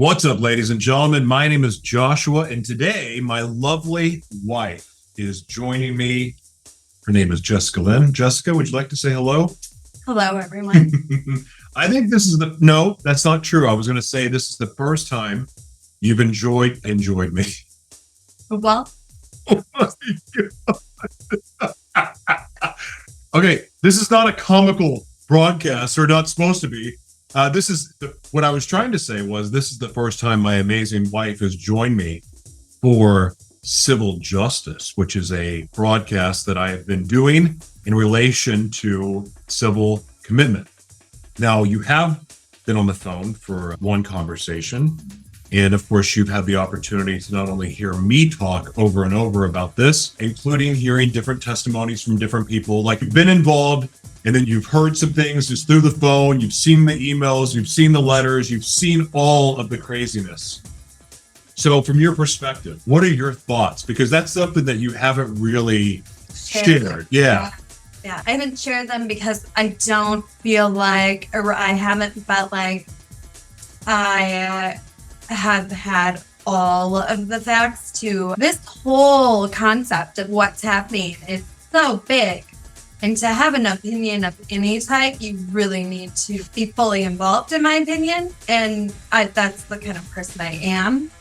What's up, ladies and gentlemen? My name is Joshua, and today my lovely wife is joining me. Her name is Jessica Lynn. Jessica, would you like to say hello? Hello, everyone. I think this is no, that's not true. I was going to say this is the first time you've enjoyed me. Well, okay, this is not a comical broadcast, or not supposed to be. What I was trying to say was this is the first time my amazing wife has joined me for Civil Justice, which is a broadcast that I have been doing in relation to civil commitment. Now, you have been on the phone for one conversation, and of course, you've had the opportunity to not only hear me talk over and over about this, including hearing different testimonies from different people, like you've been involved, and then you've heard some things just through the phone, you've seen the emails, you've seen the letters, you've seen all of the craziness. So from your perspective, what are your thoughts? Because that's something that you haven't really shared. Yeah, I haven't shared them because I don't feel like, or I haven't felt like I have had all of the facts to this whole concept of what's happening. Is so big. And to have an opinion of any type, you really need to be fully involved, in my opinion. And that's the kind of person I am,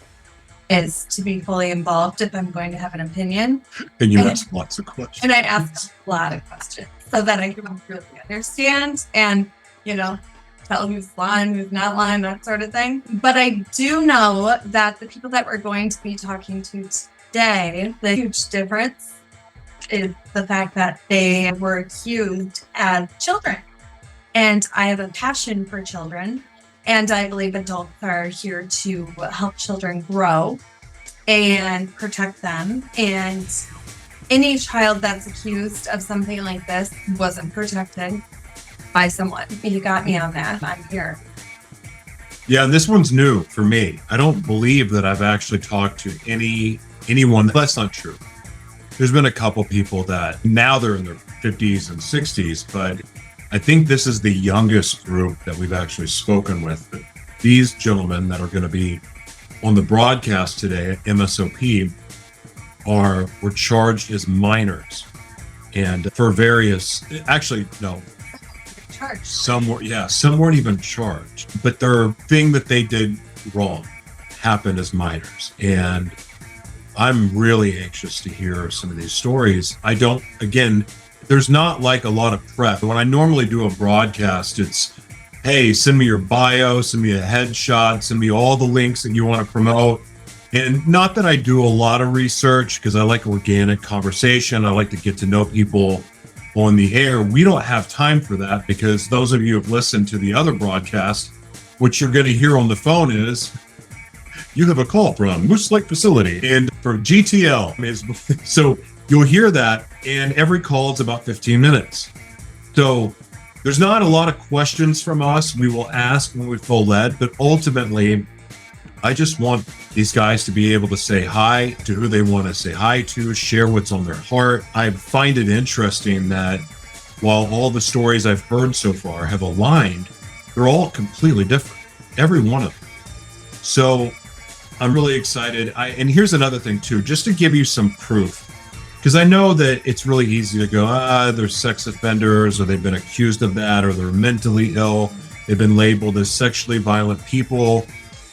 is to be fully involved if I'm going to have an opinion. And you ask lots of questions. And I ask a lot of questions so that I can really understand and, tell who's lying, who's not lying, that sort of thing. But I do know that the people that we're going to be talking to today, the huge difference is the fact that they were accused as children. And I have a passion for children, and I believe adults are here to help children grow and protect them. And any child that's accused of something like this wasn't protected by someone. You got me on that. I'm here. Yeah, this one's new for me. I don't believe that I've actually talked to anyone. That's not true. There's been a couple people that now they're in their 50s and 60s, but I think this is the youngest group that we've actually spoken with. These gentlemen that are going to be on the broadcast today at MSOP were charged as minors, and for various, actually, no. Charged. Some weren't even charged, but their thing that they did wrong happened as minors. And I'm really anxious to hear some of these stories. There's not like a lot of prep. When I normally do a broadcast, it's, hey, send me your bio, send me a headshot, send me all the links that you want to promote. And not that I do a lot of research, because I like organic conversation. I like to get to know people on the air. We don't have time for that, because those of you who have listened to the other broadcast, what you're going to hear on the phone is, you have a call from Moose Lake Facility and for GTL. So you'll hear that, and every call is about 15 minutes. So there's not a lot of questions from us. We will ask when we feel led, but ultimately, I just want these guys to be able to say hi to who they want to say hi to, share what's on their heart. I find it interesting that while all the stories I've heard so far have aligned, they're all completely different, every one of them. So I'm really excited. And here's another thing too, just to give you some proof, because I know that it's really easy to go, they're sex offenders, or they've been accused of that, or they're mentally ill, they've been labeled as sexually violent people.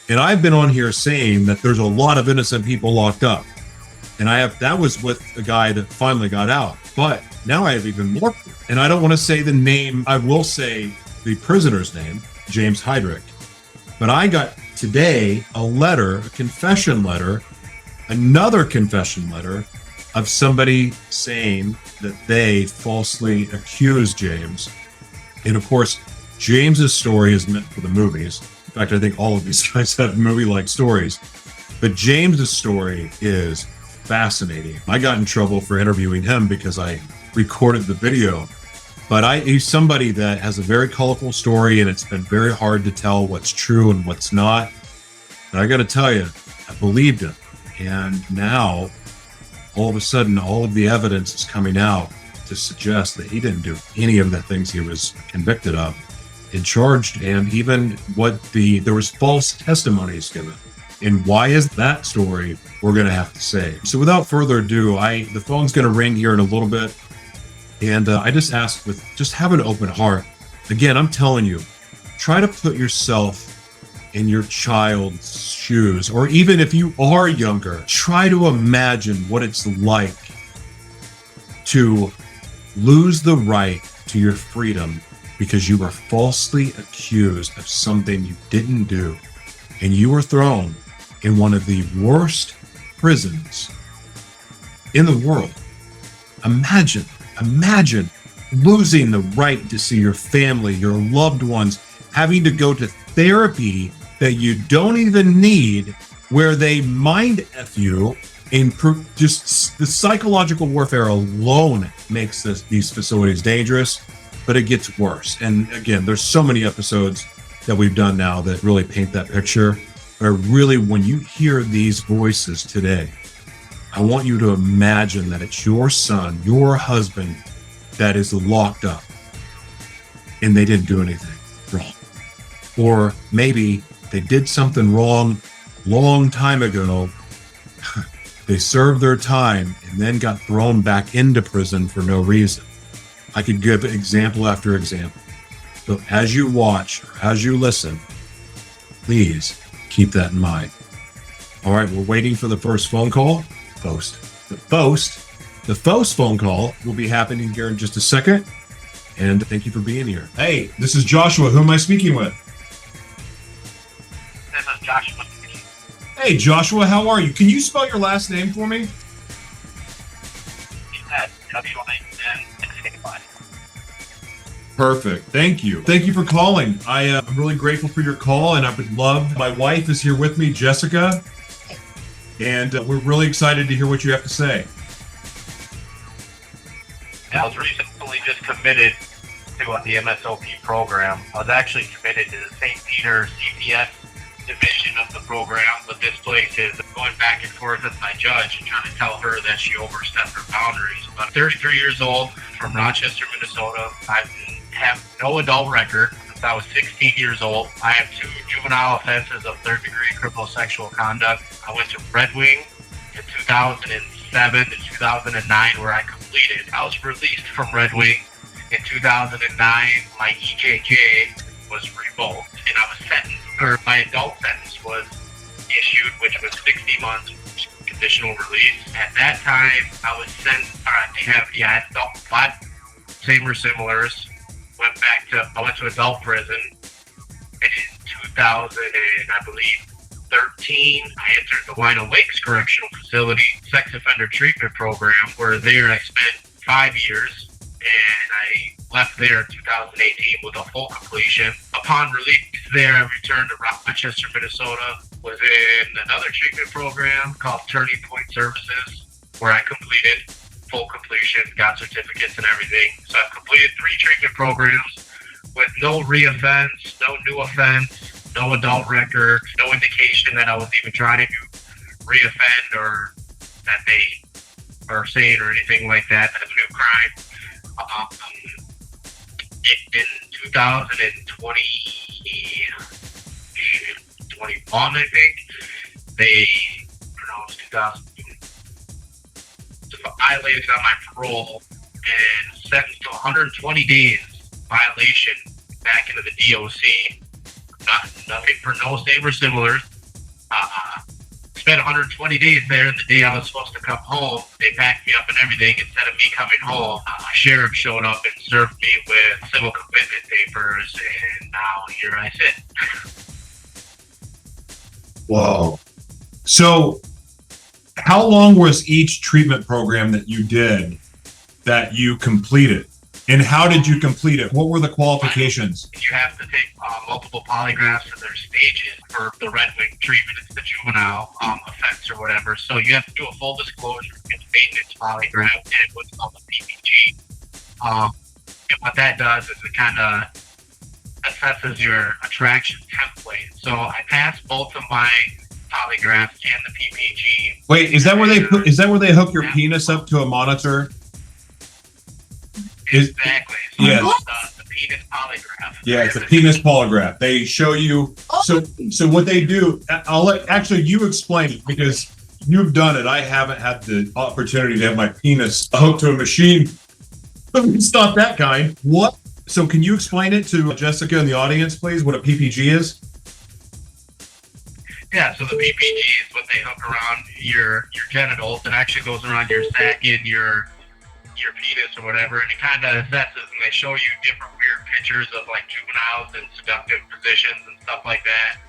And I've been on here saying that there's a lot of innocent people locked up. And that was with a guy that finally got out. But now I have even more proof. And I don't want to say the name. I will say the prisoner's name, James Heydrich. But I got today a confession letter, another confession letter of somebody saying that they falsely accused James. And of course, James's story is meant for the movies. In fact, I think all of these guys have movie-like stories. But James's story is fascinating. I got in trouble for interviewing him because I recorded the video. But he's somebody that has a very colorful story, and it's been very hard to tell what's true and what's not. And I got to tell you, I believed him. And now, all of a sudden, all of the evidence is coming out to suggest that he didn't do any of the things he was convicted of. and charged, and even there was false testimonies given. And why is that story we're going to have to say. So without further ado, the phone's going to ring here in a little bit. And I just ask just have an open heart. Again, I'm telling you, try to put yourself in your child's shoes, or even if you are younger, try to imagine what it's like to lose the right to your freedom because you were falsely accused of something you didn't do, and you were thrown in one of the worst prisons in the world. Imagine losing the right to see your family, your loved ones, having to go to therapy that you don't even need, where they mind F you, and just the psychological warfare alone makes these facilities dangerous, but it gets worse. And again, there's so many episodes that we've done now that really paint that picture. But really, when you hear these voices today, I want you to imagine that it's your son, your husband, that is locked up and they didn't do anything wrong. Or maybe they did something wrong long time ago. They served their time and then got thrown back into prison for no reason. I could give example after example. So as you watch, as you listen, please keep that in mind. All right, we're waiting for the first phone call. The first phone call will be happening here in just a second. And thank you for being here. Hey, this is Joshua. Who am I speaking with? This is Joshua. Hey, Joshua, how are you? Can you spell your last name for me? Perfect. Thank you. Thank you for calling. I'm really grateful for your call, and I would love, my wife is here with me, Jessica, and we're really excited to hear what you have to say. I was recently just committed to the MSOP program. I was actually committed to the St. Peter CPS division of the program, but this place is going back and forth with my judge and trying to tell her that she overstepped her boundaries. I'm 33 years old, from Rochester, Minnesota. I have no adult record since I was 16 years old. I have 2 juvenile offenses of third-degree criminal sexual conduct. I went to Red Wing in 2007 to 2009, where I completed. I was released from Red Wing in 2009. My EJJ was revoked, and I was sentenced, or my adult sentence was issued, which was 60 months conditional release. At that time, I was sent, adult, 5 same or similars. I went to adult prison, and in 2013, I entered the Wino Lakes Correctional Facility Sex Offender Treatment Program, where there I spent 5 years, and I left there in 2018 with a full completion. Upon release there, I returned to Rochester, Minnesota, was in another treatment program called Turning Point Services, where I completed full completion, got certificates and everything. So I've completed 3 treatment programs with no reoffense, no new offense, no adult record, no indication that I was even trying to reoffend or that they are saying or anything like that. That's a new crime. In 2021, I think, they pronounced 2000. Violated on my parole and sentenced to 120 days violation back into the DOC. Nothing for no same or similar. Spent 120 days there, and the day I was supposed to come home, they packed me up and everything. Instead of me coming home, a sheriff showed up and served me with civil commitment papers, and now here I sit. Whoa. So how long was each treatment program that you did that you completed? And how did you complete it? What were the qualifications? You have to take multiple polygraphs in their stages for the Red Wing treatment. It's the juvenile offense or whatever. So you have to do a full disclosure and maintenance polygraph and what's called the PPG. And what that does is it kind of assesses your attraction template. So I passed both of my polygraph and the PPG. Wait, is that where they hook your penis up to a monitor? Exactly. So yes. The penis polygraph. Yeah, it's a penis polygraph. They show you. So what they do, I'll actually you explain it because you've done it. I haven't had the opportunity to have my penis hooked to a machine. It's not that kind. What? So can you explain it to Jessica and the audience, please, what a PPG is? Yeah, so the PPG is what they hook around your genitals. It actually goes around your sac and your penis or whatever, and it kind of assesses, and they show you different weird pictures of like juveniles in seductive positions and stuff like that.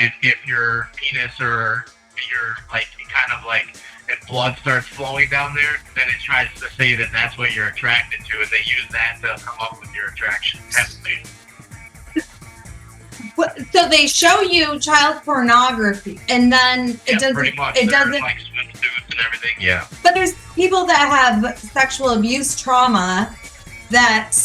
And if your penis or your like kind of like if blood starts flowing down there, then it tries to say that that's what you're attracted to, and they use that to come up with your attraction. So they show you child pornography, and then it doesn't. Pretty much. It doesn't. Like swimsuits and everything. Yeah. But there's people that have sexual abuse trauma that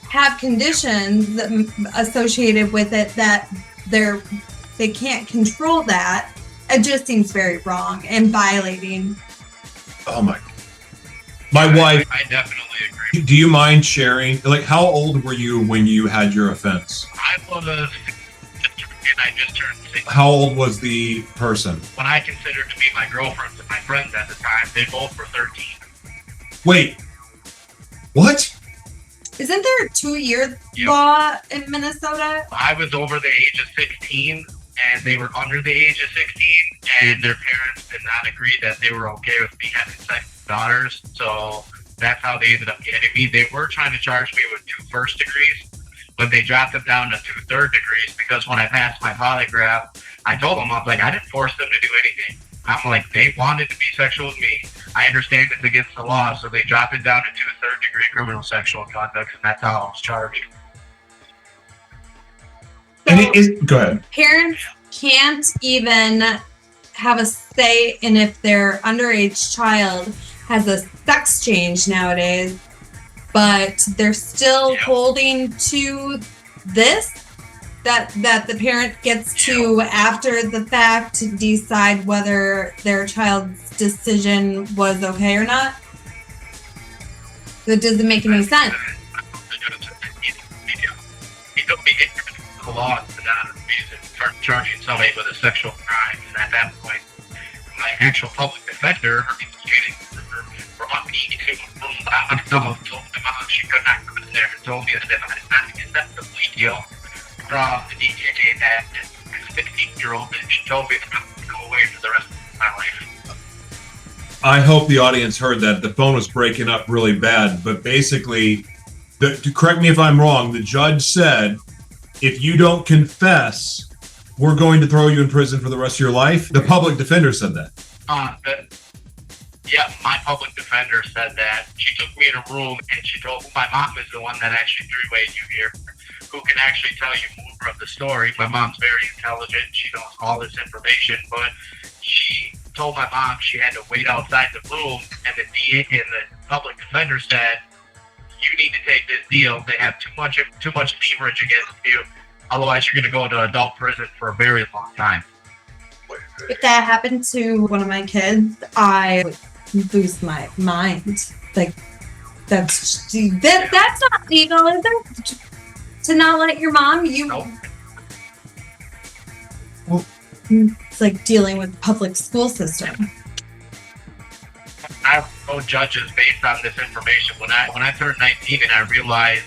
have conditions that associated with it that they can't control that. It just seems very wrong and violating. Oh my wife. I definitely agree. Do you mind sharing? Like, how old were you when you had your offense? I was, and I just turned 6. How old was the person? When I considered to be my girlfriends and my friends at the time, they both were 13. Wait. What? Isn't there a 2-year law in Minnesota? I was over the age of 16, and they were under the age of 16, and their parents did not agree that they were okay with me having sex with daughters, so that's how they ended up getting me. They were trying to charge me with 2 first degrees, but they dropped them down to 2 third degrees because when I passed my polygraph, I told them, I was like, I didn't force them to do anything. I'm like, they wanted to be sexual with me. I understand it's against the law, so they dropped it down to 2 third degree criminal sexual conduct, and that's how I was charged. And go ahead. Parents can't even have a say in if their underage child has a sex change nowadays, but they're still holding to this, that the parent gets to, after the fact, decide whether their child's decision was okay or not. That doesn't make any sense. The law is not start charging somebody with a sexual crime, and at that point, my actual public defender brought me to someone told my mom she could not come in there and told me that if I did not accept the plea deal from the DJJ that a 16-year-old, and she told me to go away for the rest of my life. I hope the audience heard that. The phone was breaking up really bad, but basically, correct me if I'm wrong, the judge said, if you don't confess, we're going to throw you in prison for the rest of your life. The public defender said that. Yeah, my public defender said that. She took me in a room and she told my mom is the one that actually three-wayed you here, who can actually tell you more of the story. My mom's very intelligent. She knows all this information, but she told my mom she had to wait outside the room, and the DA and the public defender said, you need to take this deal. They have too much leverage against you. Otherwise, you're going to go into adult prison for a very long time. If that happened to one of my kids, I would lose my mind. Like, that's not legal, is it? To not let your mom, Nope. It's like dealing with the public school system. I have no judges based on this information. When I turned 19 and I realized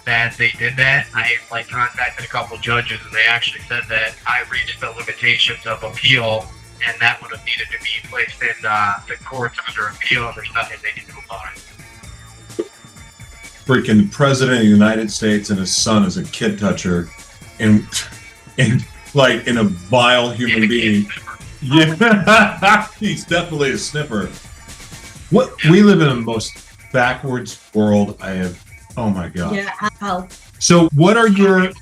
that they did that, I contacted a couple judges, and they actually said that I reached the limitations of appeal, and that would have needed to be placed in the courts under appeal, and there's nothing they can do about it. Freaking president of the United States and his son is a kid toucher, and like in a vile human being. Yeah, he's definitely a sniffer. We live in the most backwards world I have. Oh my god. Yeah. How? So what are your?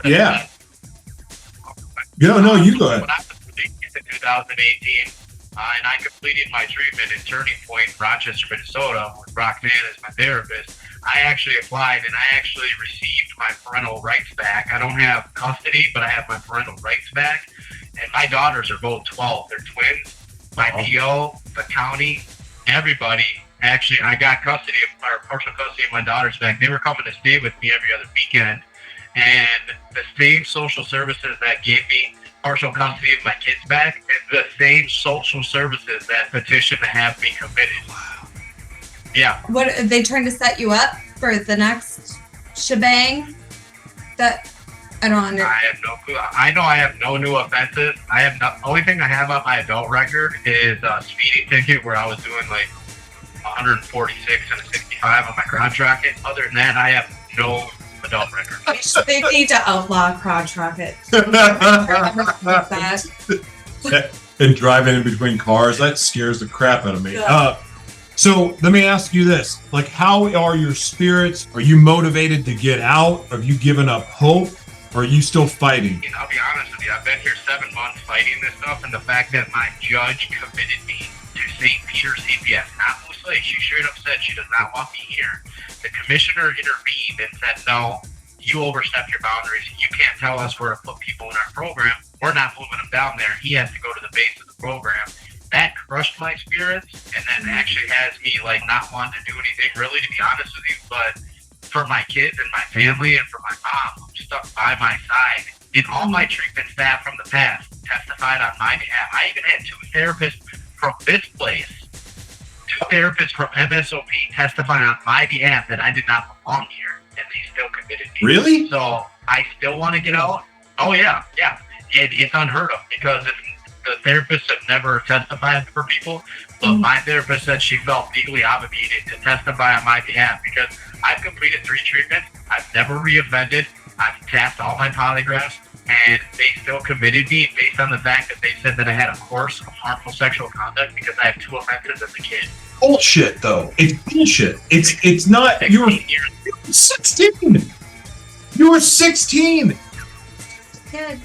Yeah. No, you go ahead. When I was released in 2018, and I completed my treatment in Turning Point, Rochester, Minnesota, with Roxanne as my therapist, I actually applied and I actually received my parental rights back. I don't have custody, but I have my parental rights back. And my daughters are both 12. They're twins. My PO, the county, everybody Actually, I got partial custody of my daughters back. They were coming to stay with me every other weekend. And the same social services that gave me partial custody of my kids back is the same social services that petitioned to have me committed. Wow. Yeah. What are they trying to set you up for the next shebang? That I don't understand. I have no clue. I know I have no new offenses. Only thing I have on my adult record is a speeding ticket where I was doing like 146 and a 65 on my crotch rocket. Other than that, I have no adult record. They need to outlaw crotch rockets. And driving in between cars, that scares the crap out of me. Yeah. So let me ask you this: like, how are your spirits? Are you motivated to get out? Have you given up hope? Or are you still fighting? I'll be honest with you. I've been here 7 months fighting this stuff, and the fact that my judge committed me to St. Peter CPS, not Moose Lake. She straight up said she does not want me here. The commissioner intervened and said, no, you overstepped your boundaries. You can't tell us where to put people in our program. We're not moving them down there. He has to go to the base of the program. That crushed my spirits, and then actually has me like not wanting to do anything really, to be honest with you. But for my kids and my family and for my mom, who's stuck by my side, and all my treatment staff from the past testified on my behalf. I even had 2 therapists from this place, 2 therapists from MSOP testified on my behalf that I did not belong here, and they still committed me. Really? So I still want to get out. Oh yeah. It's unheard of because the therapists have never testified for people, but my therapist said she felt legally obligated to testify on my behalf because I've completed 3 treatments. I've never reoffended. I've passed all my polygraphs, and they still committed me based on the fact that they said that I had a course of harmful sexual conduct because I have 2 offenses as a kid. Bullshit, though. It's bullshit. It's not. You were 16. You were 16. Kid.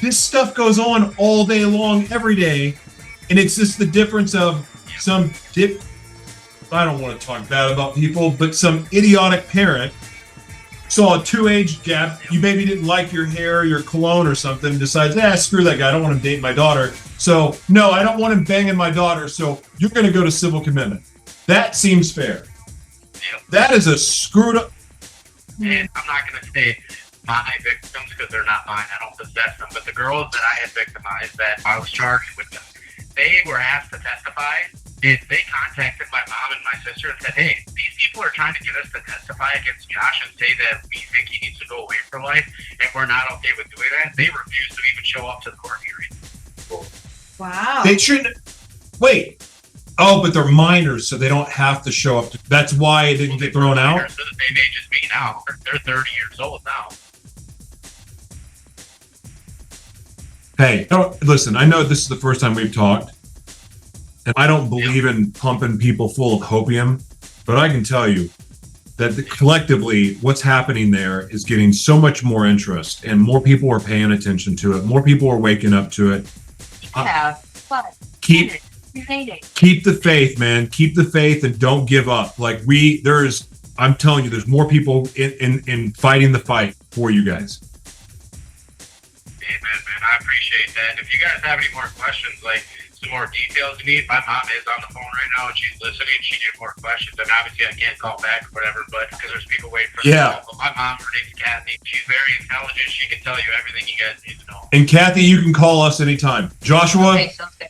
This stuff goes on all day long, every day, and it's just the difference of some dip. I don't want to talk bad about people, but some idiotic parent saw a 2-age gap. You maybe didn't like your hair, your cologne or something, decides, screw that guy. I don't want him dating my daughter. So, no, I don't want him banging my daughter. So you're going to go to civil commitment. That seems fair. Yep. That is a screwed up. And I'm not going to say my victims because they're not mine. I don't possess them. But the girls that I had victimized that I was charged with them, they were asked to testify. They contacted my mom and my sister and said, hey, these people are trying to get us to testify against Josh and say that we think he needs to go away for life, and we're not okay with doing that. They refused to even show up to the court hearing. Wow. They shouldn't. Wait. Oh, but they're minors, so they don't have to show up. That's why it didn't get thrown out? They're the same age as me now. They're 30 years old now. Hey, listen, I know this is the first time we've talked, and I don't believe in pumping people full of hopium, but I can tell you that collectively what's happening there is getting so much more interest, and more people are paying attention to it. More people are waking up to it. Keep the faith, man. Keep the faith and don't give up. Like I'm telling you, there's more people in fighting the fight for you guys. Amen, man. I appreciate that. If you guys have any more questions, like some more details you need, my mom is on the phone right now and she's listening. She needs more questions, and obviously I can't call back or whatever, but because there's people waiting for the call. But my mom, her name's Kathy. She's very intelligent. She can tell you everything you guys need to know. And Kathy, you can call us anytime. Joshua, Okay,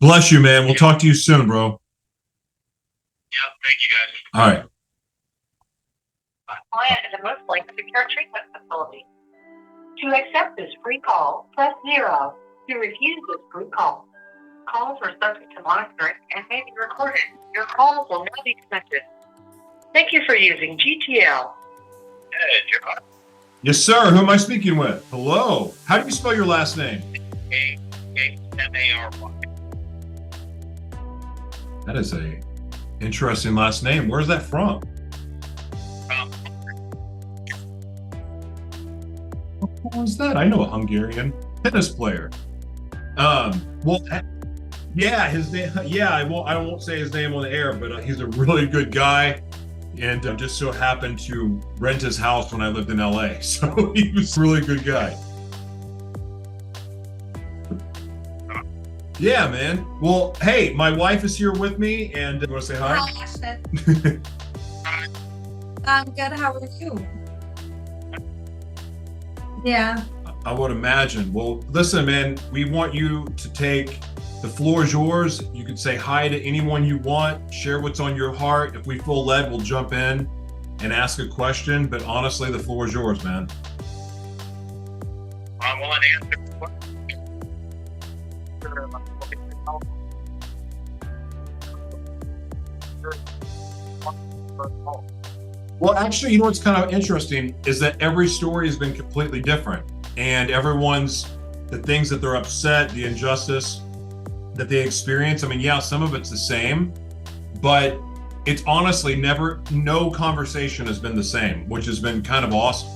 bless you, man. We'll talk to you soon, bro. Yep. Thank you, guys. All right. Client is a most like secure treatment facility. To accept this free call, press 0. To refuse this free call. Calls are subject to monitoring and may be recorded. Your calls will not be connected. Thank you for using GTL. Hey, Josh. Yes, sir. Who am I speaking with? Hello. How do you spell your last name? A-M-A-R-Y. That is a interesting last name. Where's that from? What was that? I know a Hungarian tennis player. Well, yeah, his name. Yeah, I won't say his name on the air, but he's a really good guy, and just so happened to rent his house when I lived in LA. So he was a really good guy. Yeah, man. Well, hey, my wife is here with me, and you want to say hi? Hi, Ashton. I'm good. How are you? Yeah. I would imagine. Well, listen, man, we want you to take the floor is yours. You can say hi to anyone you want, share what's on your heart. If we feel led, we'll jump in and ask a question. But honestly, the floor is yours, man. I'm willing to answer the question. Well, actually, you know what's kind of interesting is that every story has been completely different, and the things that they're upset, the injustice that they experience. I mean, yeah, some of it's the same, but it's honestly no conversation has been the same, which has been kind of awesome.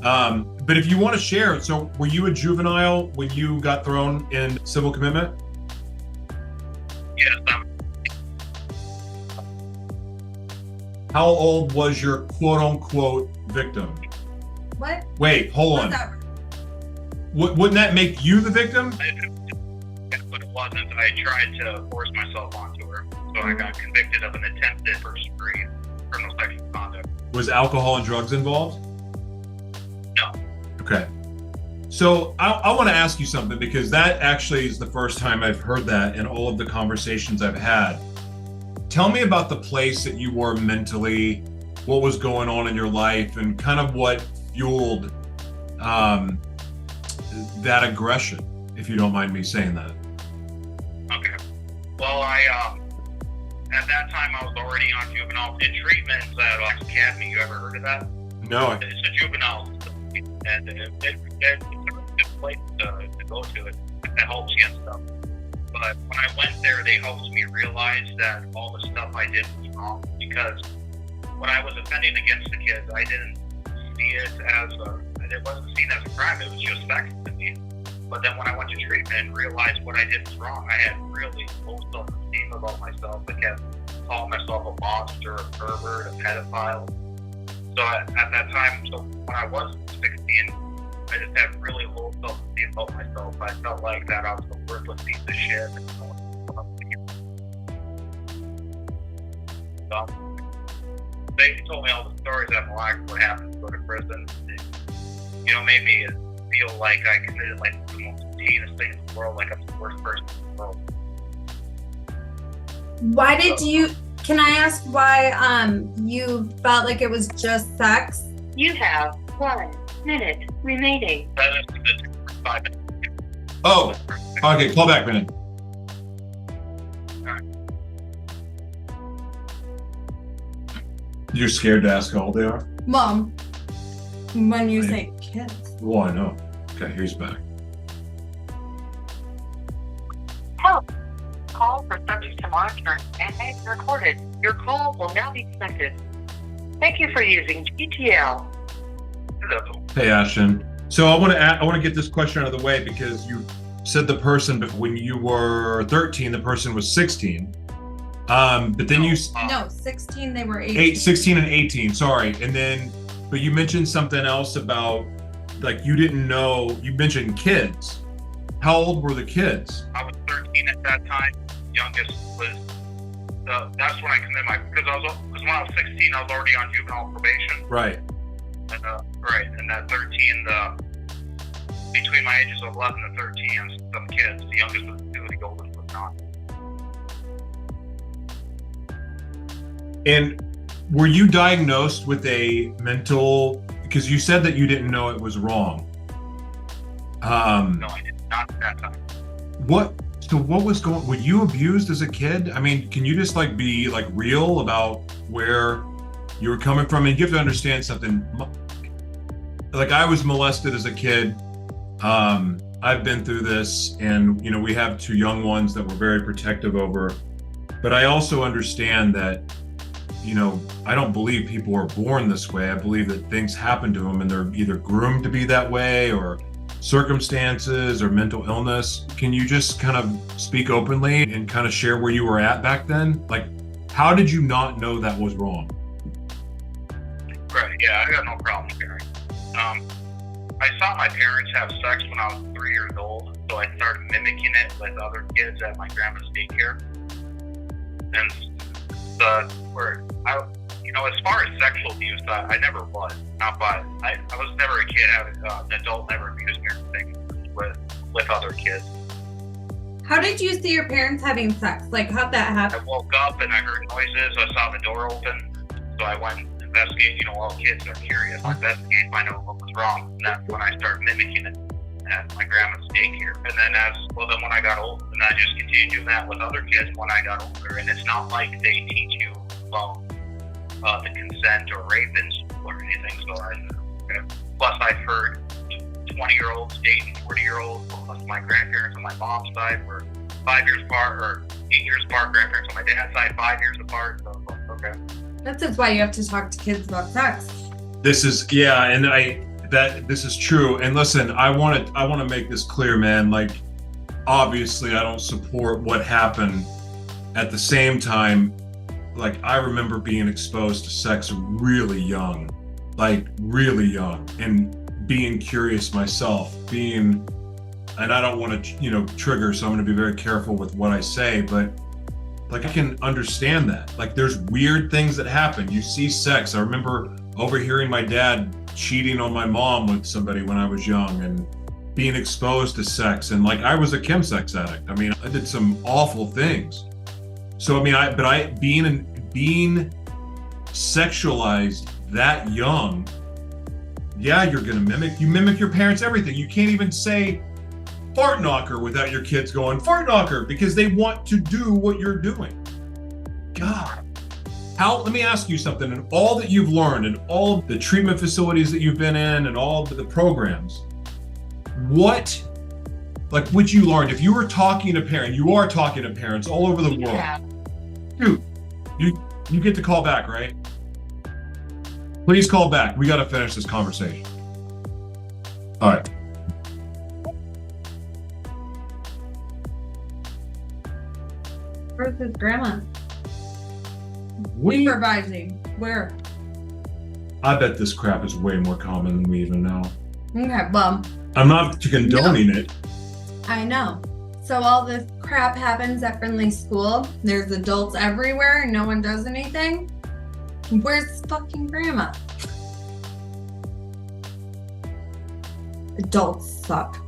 But if you want to share, so were you a juvenile when you got thrown in civil commitment? Yes, How old was your quote unquote victim? What? Wait, hold on. Wouldn't that make you the victim? but it wasn't. I tried to force myself onto her, so I got convicted of an attempted first-degree criminal sexual conduct. Was alcohol and drugs involved? No. Okay. So I want to ask you something, because that actually is the first time I've heard that in all of the conversations I've had. Tell me about the place that you were mentally, what was going on in your life, and kind of what fueled that aggression, if you don't mind me saying that. Okay. Well, at that time I was already on juvenile in treatment at Academy. You ever heard of that? No. It's a juvenile facility, and it's a good place to go to. It helps you and stuff. But when I went there, they helped me realize that all the stuff I did was wrong, because when I was offending against the kids, I didn't see it it wasn't seen as a crime. It was just sex to me. But then when I went to treatment and realized what I did was wrong, I had really low self-esteem about myself. I kept calling myself a monster, a pervert, a pedophile. So at that time, so when I was 16, I just had really low self-esteem about myself. I felt like that I was a worthless piece of shit. And no one would love me. So they told me all the stories at Alaric, what happened to go to prison. It, made me feel like I committed like the most heinous thing in the world, like I'm the worst person in the world. Why did you? Can I ask why you felt like it was just sex? You have 1 minute remaining. That is the 5 minutes. Oh, okay, call back, Brennan. You're scared to ask how old they are? Mom, when you say kids. Well, I know. Okay, here's back. Help. Call for subject to monitoring and may be recorded. Your call will now be connected. Thank you for using GTL. Hey, Ashton. So I want to get this question out of the way, because you said the person, but when you were 13, the person was 16. But then No, 16, they were 18. 16 and 18, sorry. And then, but you mentioned something else about, like, you didn't know, you mentioned kids. How old were the kids? I was 13 at that time. Youngest was, that's when I committed because when I was 16, I was already on juvenile probation. Right. And, and that 13, between my ages of 11 and 13, some kids, the youngest was 2, the oldest was not. And were you diagnosed with a mental, because you said that you didn't know it was wrong. No, I did not at that time. What was were you abused as a kid? I mean, can you just be real about where you were coming from? And you have to understand something. Like, I was molested as a kid. I've been through this, and we have 2 young ones that we're very protective over. But I also understand that, I don't believe people are born this way. I believe that things happen to them, and they're either groomed to be that way, or circumstances, or mental illness. Can you just kind of speak openly and kind of share where you were at back then? Like, how did you not know that was wrong? Right, yeah, I got no problem sharing. I I saw my parents have sex when I was 3 years old, so I started mimicking it with other kids at my grandma's daycare. And as far as sexual abuse, I never was. Not by, I was never a kid, an adult never abused me or anything with other kids. How did you see your parents having sex? Like, how'd that happen? I woke up and I heard noises. I saw the door open, so I went and investigated. All kids are curious. I investigated, find out what was wrong, and that's when I started mimicking it at my grandma's daycare. And then then when I got old, and I just continued doing that with other kids when I got older. And it's not like they teach you about the consent or rape in school or anything. So plus I've heard 20-year-olds dating 40-year-olds. Plus my grandparents on my mom's side were 5 years apart, or 8 years apart. Grandparents on my dad's side 5 years apart. So okay. That's just why you have to talk to kids about sex. This is this is true. And listen, I want to make this clear, man. Like, obviously I don't support what happened. At the same time, like, I remember being exposed to sex really young, and being curious myself, and I don't want to, trigger, so I'm going to be very careful with what I say, but like, I can understand that. Like, there's weird things that happen. You see sex. I remember overhearing my dad cheating on my mom with somebody when I was young, and being exposed to sex. And like, I was a chemsex addict. I mean, I did some awful things. So, I mean, being sexualized that young, yeah, you're going to mimic your parents' everything. You can't even say fart knocker without your kids going fart knocker, because they want to do what you're doing. God. Let me ask you something. In all that you've learned, and all the treatment facilities that you've been in, and all the programs, what you learned, if you were talking to parents, you are talking to parents all over the world. Yeah. Dude, you get to call back, right? Please call back. We got to finish this conversation. All right. Where's his grandma? Supervising. Where? I bet this crap is way more common than we even know. Okay, well. I'm not condoning it. I know. So all this crap happens at Friendly School. There's adults everywhere and no one does anything. Where's fucking grandma? Adults suck.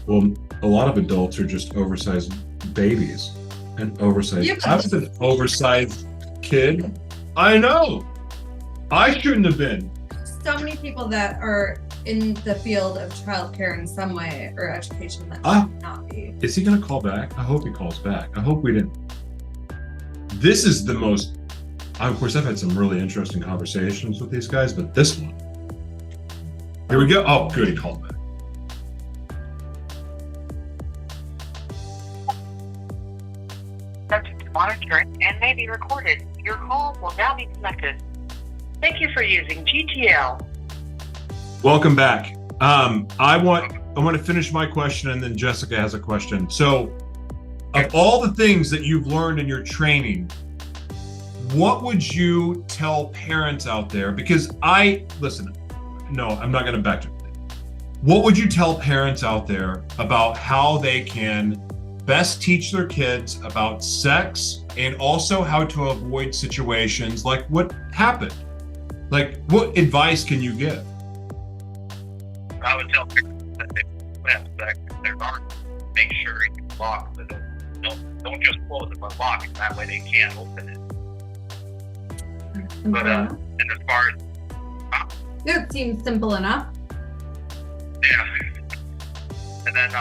Well, a lot of adults are just oversized babies and oversized. Yeah, I was an oversized kid. I know. I shouldn't have been. So many people that are in the field of childcare in some way, or education, that should not be. Is he going to call back? I hope he calls back. I hope we didn't. This is the most. Of course, I've had some really interesting conversations with these guys, but this one. Here we go. Oh, good. He called back. Subject to monitoring and may be recorded. Your call will now be connected. Thank you for using GTL. Welcome back. I want to finish my question, and then Jessica has a question. So, of all the things that you've learned in your training, what would you tell parents out there? Because I'm not going to back to it. What would you tell parents out there about how they can best teach their kids about sex, and also how to avoid situations like what happened? Like, what advice can you give? I would tell parents that they have sex if there aren't, make sure you lock the door. Don't just close it, but lock it. That way they can't open it. But and as far as it seems simple enough. yeah, and then as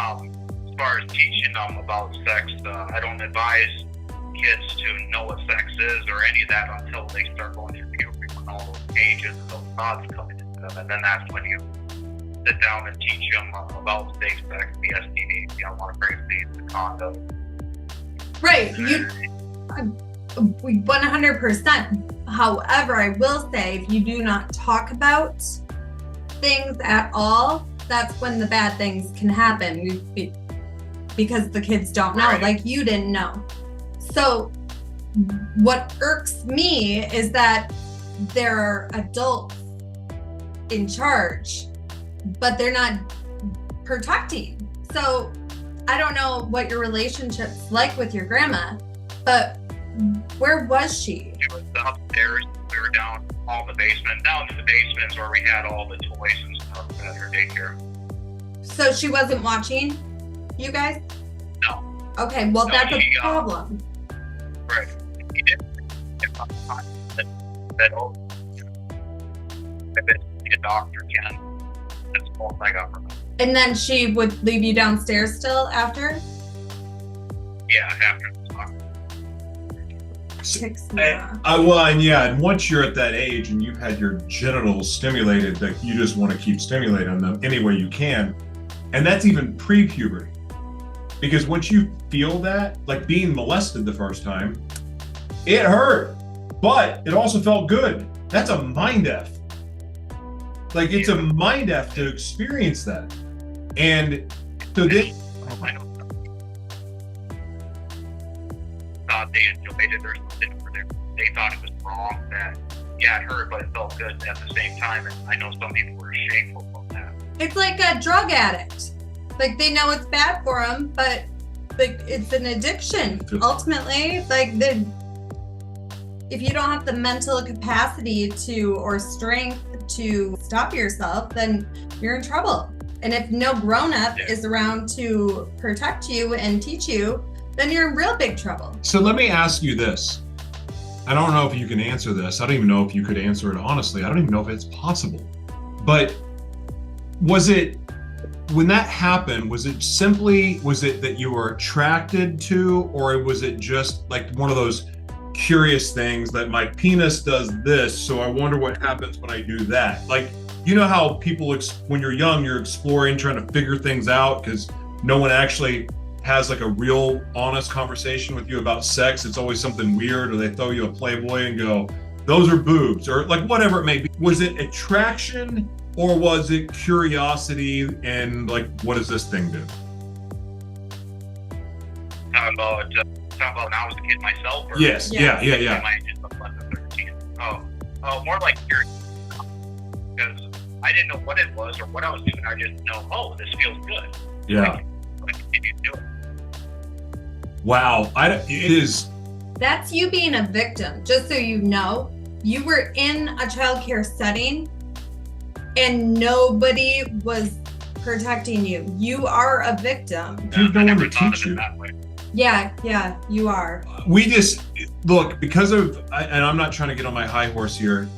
far as teaching them about sex, I don't advise kids to know what sex is or any of that until they start going through puberty, when all those changes and those thoughts come into them, and then that's when you sit down and teach them about safe sex, the STD, pregnancy, the condom. Right. 100%. However, I will say, if you do not talk about things at all, that's when the bad things can happen, because the kids don't know, like you didn't know. So what irks me is that there are adults in charge, but they're not protecting. So I don't know what your relationship's like with your grandma, but where was she? She was upstairs. We were down all the basement. Down in the basements where we had all the toys and stuff at her daycare. So she wasn't watching you guys? No. Okay, well, No, that's a she, problem. Right. He did. That oh, I bet a doctor can. That's all I got from her. And then she would leave you downstairs still after? Yeah, after the talk. And once you're at that age and you've had your genitals stimulated, that you just want to keep stimulating them any way you can, and that's even pre-puberty, because once you feel that, like being molested the first time, it hurt, but it also felt good. That's a mind F. Like, it's a mind F to experience that. And so this, I know. Thought they enjoyed it or something, or they thought it was wrong that, yeah, it hurt, but it felt good at the same time. And I know some people were shameful about that. It's like a drug addict. Like, they know it's bad for them, but like, it's an addiction. Ultimately, like, if you don't have the mental capacity to, or strength to stop yourself, then you're in trouble. And if no grown-up is around to protect you and teach you, then you're in real big trouble. so let me ask you this. I don't know if you can answer this. I don't even know if you could answer it honestly. I don't even know if it's possible. But was it, when that happened, was it that you were attracted to, or was it just like one of those curious things that my penis does this, so I wonder what happens when I do that? Like, you know how people, when you're young, you're exploring, trying to figure things out because no one actually has like a real honest conversation with you about sex. It's always something weird, or they throw you a Playboy and go, those are boobs, or like whatever it may be. Was it attraction, or was it curiosity and like, what does this thing do? Talking about when I was a kid myself? Or Yes, yeah. More like curiosity. Because I didn't know what it was or what I was doing. I just know, oh, this feels good. Yeah. I continue to do it. Wow, it is. That's you being a victim. Just so you know, you were in a childcare setting and nobody was protecting you. You are a victim. Dude, no I one never would thought teach of it you. that way. Yeah, you are. We just, look, because of, and I'm not trying to get on my high horse here,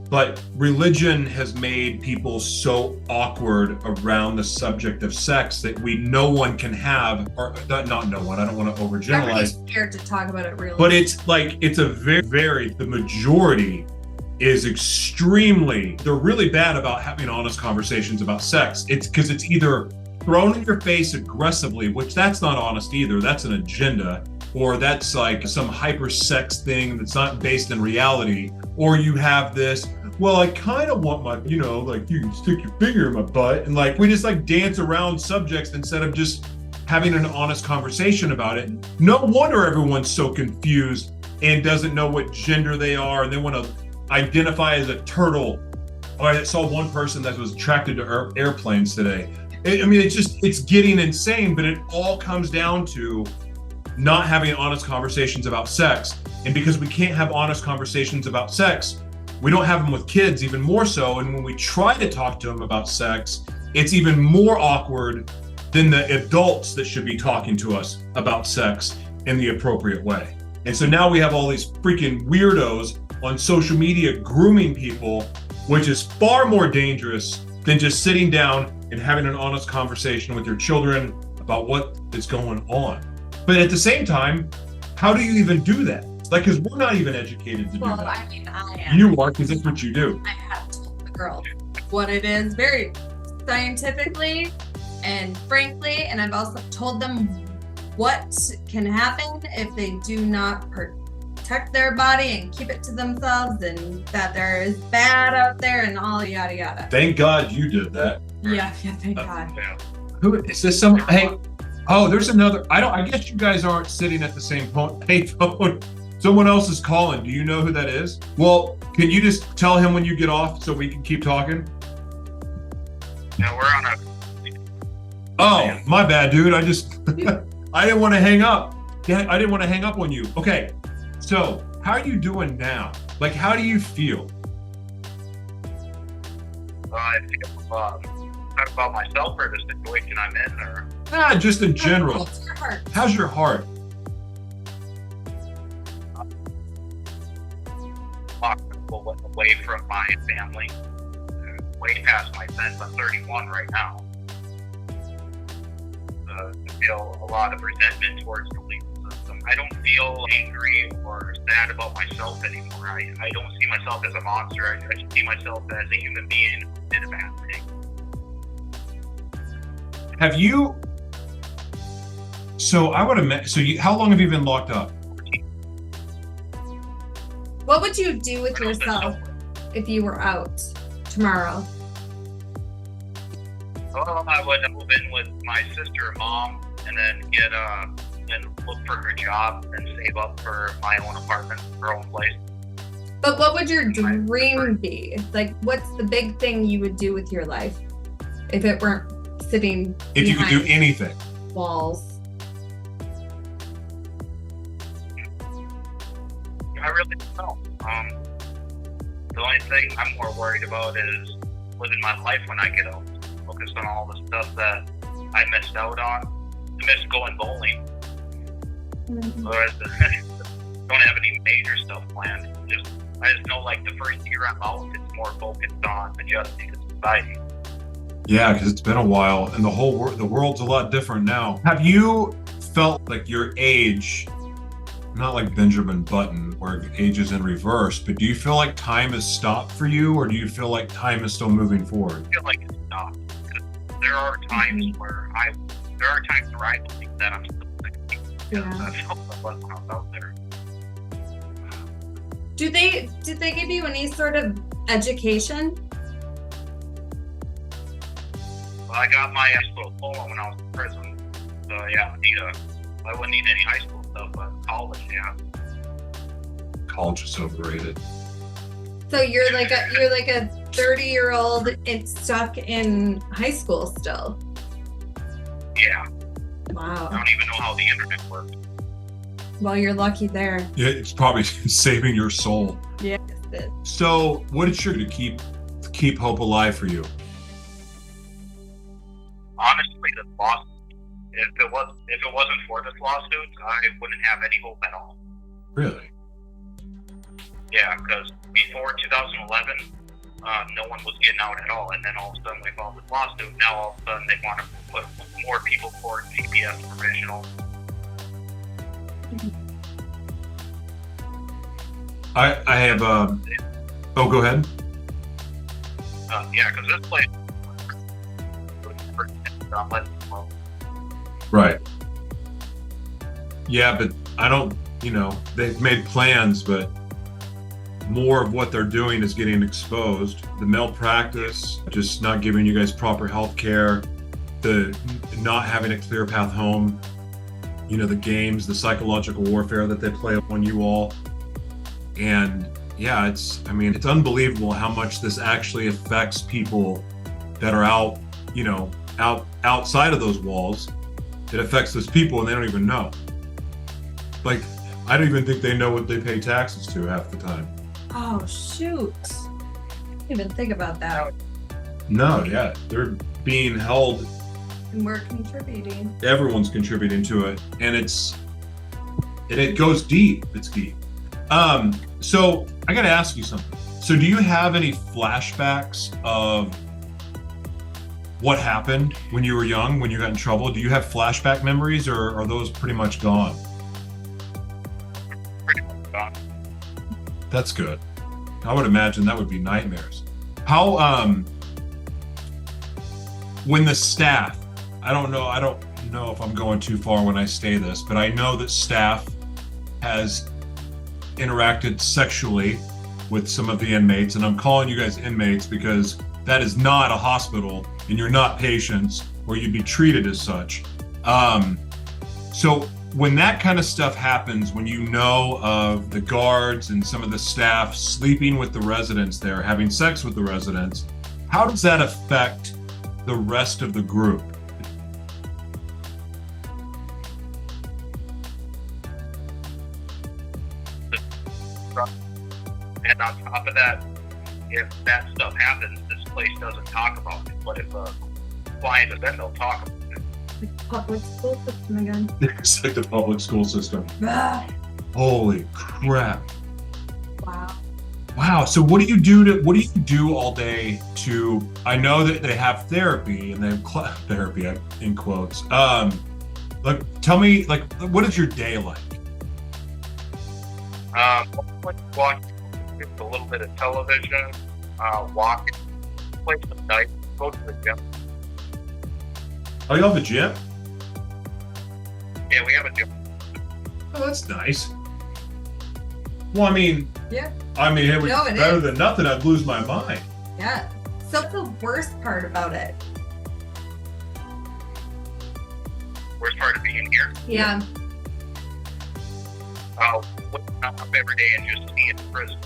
but religion has made people so awkward around the subject of sex that no one can have, or not no one, I don't want to overgeneralize. Everybody's scared to talk about it really. But it's like, it's a very, the majority is extremely, they're really bad about having honest conversations about sex. It's because it's either thrown in your face aggressively, which that's not honest either, that's an agenda, or that's like some hyper sex thing that's not based in reality, or you have this, well, I kind of want my, like you can stick your finger in my butt, and like we just like dance around subjects instead of just having an honest conversation about it. No wonder everyone's so confused and doesn't know what gender they are, and they want to identify as a turtle. Or I saw one person that was attracted to airplanes today. It's getting insane, but it all comes down to not having honest conversations about sex. And because we can't have honest conversations about sex, we don't have them with kids even more so. And when we try to talk to them about sex, it's even more awkward than the adults that should be talking to us about sex in the appropriate way. And so now we have all these freaking weirdos on social media grooming people, which is far more dangerous than just sitting down and having an honest conversation with your children about what is going on. But at the same time, how do you even do that? Like, because we're not even educated to do that. I mean, I am. You are, because that's what you do. I have told the girls what it is very scientifically and frankly, and I've also told them what can happen if they do not protect their body and keep it to themselves, and that there is bad out there and all yada yada. Thank God you did that. Yeah, thank God. Who is this? Hey, oh, there's another. I guess you guys aren't sitting at the same phone. Hey, phone. Someone else is calling. Do you know who that is? Well, Can you just tell him when you get off so we can keep talking? Yeah, we're on a. Oh, my bad, dude. I didn't want to hang up. I didn't want to hang up on you. Okay, so how are you doing now? Like, how do you feel? I feel talk about myself or the situation I'm in, or Just in general. How's your heart? How's your heart? away from my family, way past my sentence. I'm 31 right now. I feel a lot of resentment towards the legal system. I don't feel angry or sad about myself anymore. I don't see myself as a monster. I see myself as a human being who did a bad thing. Have you? So I would imagine. So how long have you been locked up? What would you do with yourself if you were out tomorrow? Well, I would move in with my sister and mom, and then and look for a job and save up for my own apartment, our own place. But what would your dream be? Like, what's the big thing you would do with your life if it weren't sitting If you could do behind anything. walls? I really don't know. The only thing I'm more worried about is living my life when I get out. Focus on all the stuff that I missed out on. I missed going bowling. Whereas don't have any major stuff planned. I just know, like, the first year I'm out, it's more focused on adjusting to society. Yeah, because it's been a while, and the world's a lot different now. Have you felt like your age, not like Benjamin Button, where age is in reverse, but do you feel like time has stopped for you, or do you feel like time is still moving forward? I feel like it's stopped. There are times where I believe that I'm still 16. Yeah. I felt like I was out there. Did they give you any sort of education? Well, I got my high school diploma when I was in prison. So yeah, I wouldn't need any high school stuff, but college, yeah. College is overrated. So you're like a 30-year-old. It's stuck in high school still. Yeah. I Wow. don't even know how the internet works. Well, you're lucky there. Yeah, it's probably saving your soul. Yeah. So what is sure to keep hope alive for you? Honestly, this lawsuit, if it wasn't for this lawsuit, I wouldn't have any hope at all. Really? Yeah, because before 2011, no one was getting out at all, and then all of a sudden we filed this lawsuit. Now all of a sudden they want to put more people for CPS provisional. I have oh, go ahead. Yeah, because this place. Right. Yeah, but I don't, they've made plans, but more of what they're doing is getting exposed. The malpractice, just not giving you guys proper health care, the not having a clear path home, the games, the psychological warfare that they play on you all. And yeah, it's unbelievable how much this actually affects people that are out, outside of those walls. It affects those people and they don't even know. Like, I don't even think they know what they pay taxes to half the time. Oh shoot! I didn't even think about that. No, yeah, they're being held. And we're contributing. Everyone's contributing to it, and it goes deep. It's deep. So I got to ask you something. So do you have any flashbacks of what happened when you were young, when you got in trouble? Do you have flashback memories, or are those pretty much gone? Pretty much gone. That's good. I would imagine that would be nightmares. How, when the staff, I don't know if I'm going too far when I say this, but I know that staff has interacted sexually with some of the inmates, and I'm calling you guys inmates because that is not a hospital and you're not patients, or you'd be treated as such. So when that kind of stuff happens, when you know of the guards and some of the staff sleeping with the residents there, having sex with the residents, how does that affect the rest of the group? And on top of that, if that stuff happens, this place doesn't talk about it. But if a client is then they'll talk about it. Public school system again. It's like the public school system. Ah, Holy crap. wow. Wow. So what do you do all day to, I know that they have therapy and they have therapy in quotes. Like, tell me, like, what is your day like? Watch a little bit of television, walk, play some dice, go to the gym. Oh, you have a gym? Yeah, we have a gym. Oh, that's nice. Well, I mean, Yeah. it would No, be it better is. than nothing. I'd lose my mind. Yeah. So what's the worst part about it? Worst part of being here. Yeah. Waking up every day and just being in prison.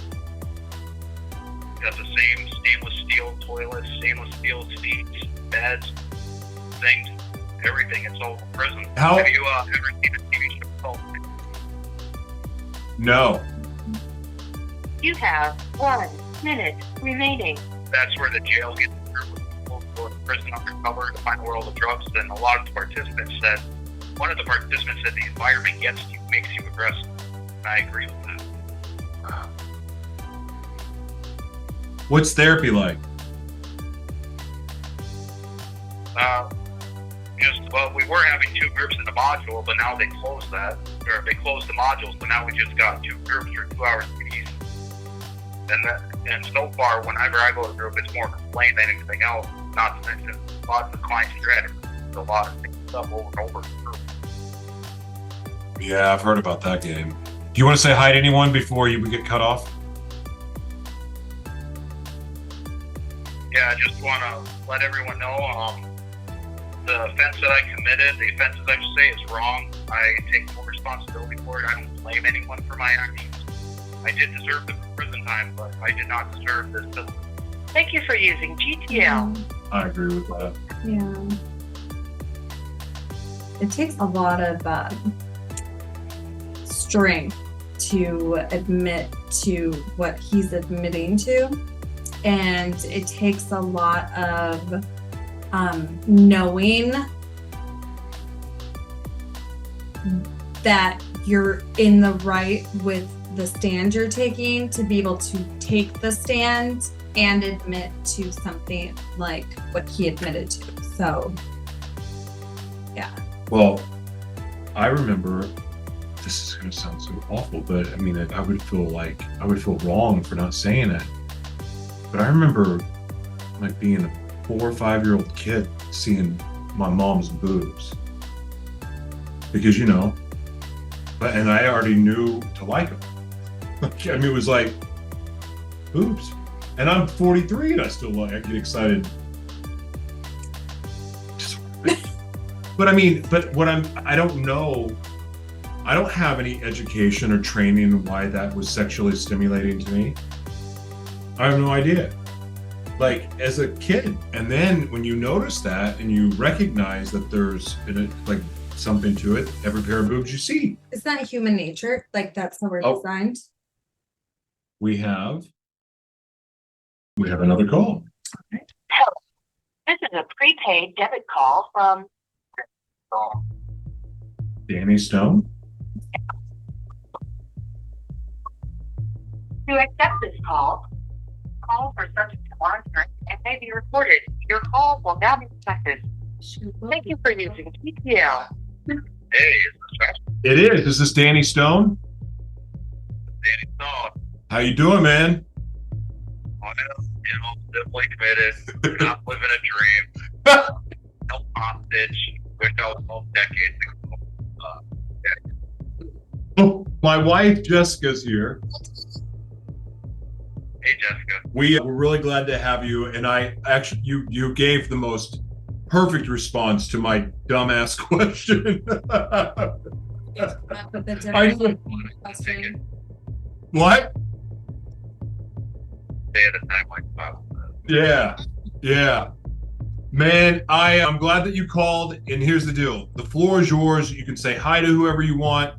Got the same stainless steel toilets, stainless steel seats, beds, things, everything. It's all prison. How- Have you ever seen a TV show called? No. You have 1 minute remaining. That's where the jail gets people go to prison undercover to find a world of drugs. And a lot of the participants said, one of the participants said the environment gets you, makes you aggressive. And I agree with that. What's therapy like? We were having 2 groups in the module, but now they closed that, or they closed the modules, but now we just got 2 groups for 2 hours apiece. And so far, whenever I go to a group, it's more complaint than anything else, not to mention lots of clients dread a lot of stuff over and over. Yeah, I've heard about that game. Do you want to say hi to anyone before you get cut off? Yeah, I just want to let everyone know, the offense that I committed, the offenses I should say, is wrong. I take full responsibility for it. I don't blame anyone for my actions. I did deserve the prison time, but I did not deserve this. Thank you for using GTL. I agree with that. Yeah. It takes a lot of strength to admit to what he's admitting to. And it takes a lot of knowing that you're in the right with the stand you're taking to be able to take the stand and admit to something like what he admitted to. So, yeah. Well, I remember, this is going to sound so awful, but I mean, I would feel wrong for not saying it. But I remember like being a 4 or 5 year old kid seeing my mom's boobs, because and I already knew to like them. I mean, it was like boobs, and I'm 43 and I get excited. But I don't know. I don't have any education or training in why that was sexually stimulating to me. I have no idea. Like, as a kid, and then when you notice that and you recognize that there's like something to it, every pair of boobs you see. It's not human nature. Like, that's how we're designed. We have another call. Hello. This is a prepaid debit call from Danny Stone. To accept this call for subject to monitoring and may be recorded. Your call will now be protected. Thank you for using GTL. Hey, is this It is. Is this Danny Stone? Danny Stone? How you doing, man? Simply committed, not living a dream, no hostage, wish I was home decades ago. Oh, my wife Jessica's here. Hey, Jessica. We're really glad to have you, and I actually you gave the most perfect response to my dumbass question. With the I- different question. What? Day at a time like that. Yeah. Man, I'm glad that you called. And here's the deal. The floor is yours. You can say hi to whoever you want.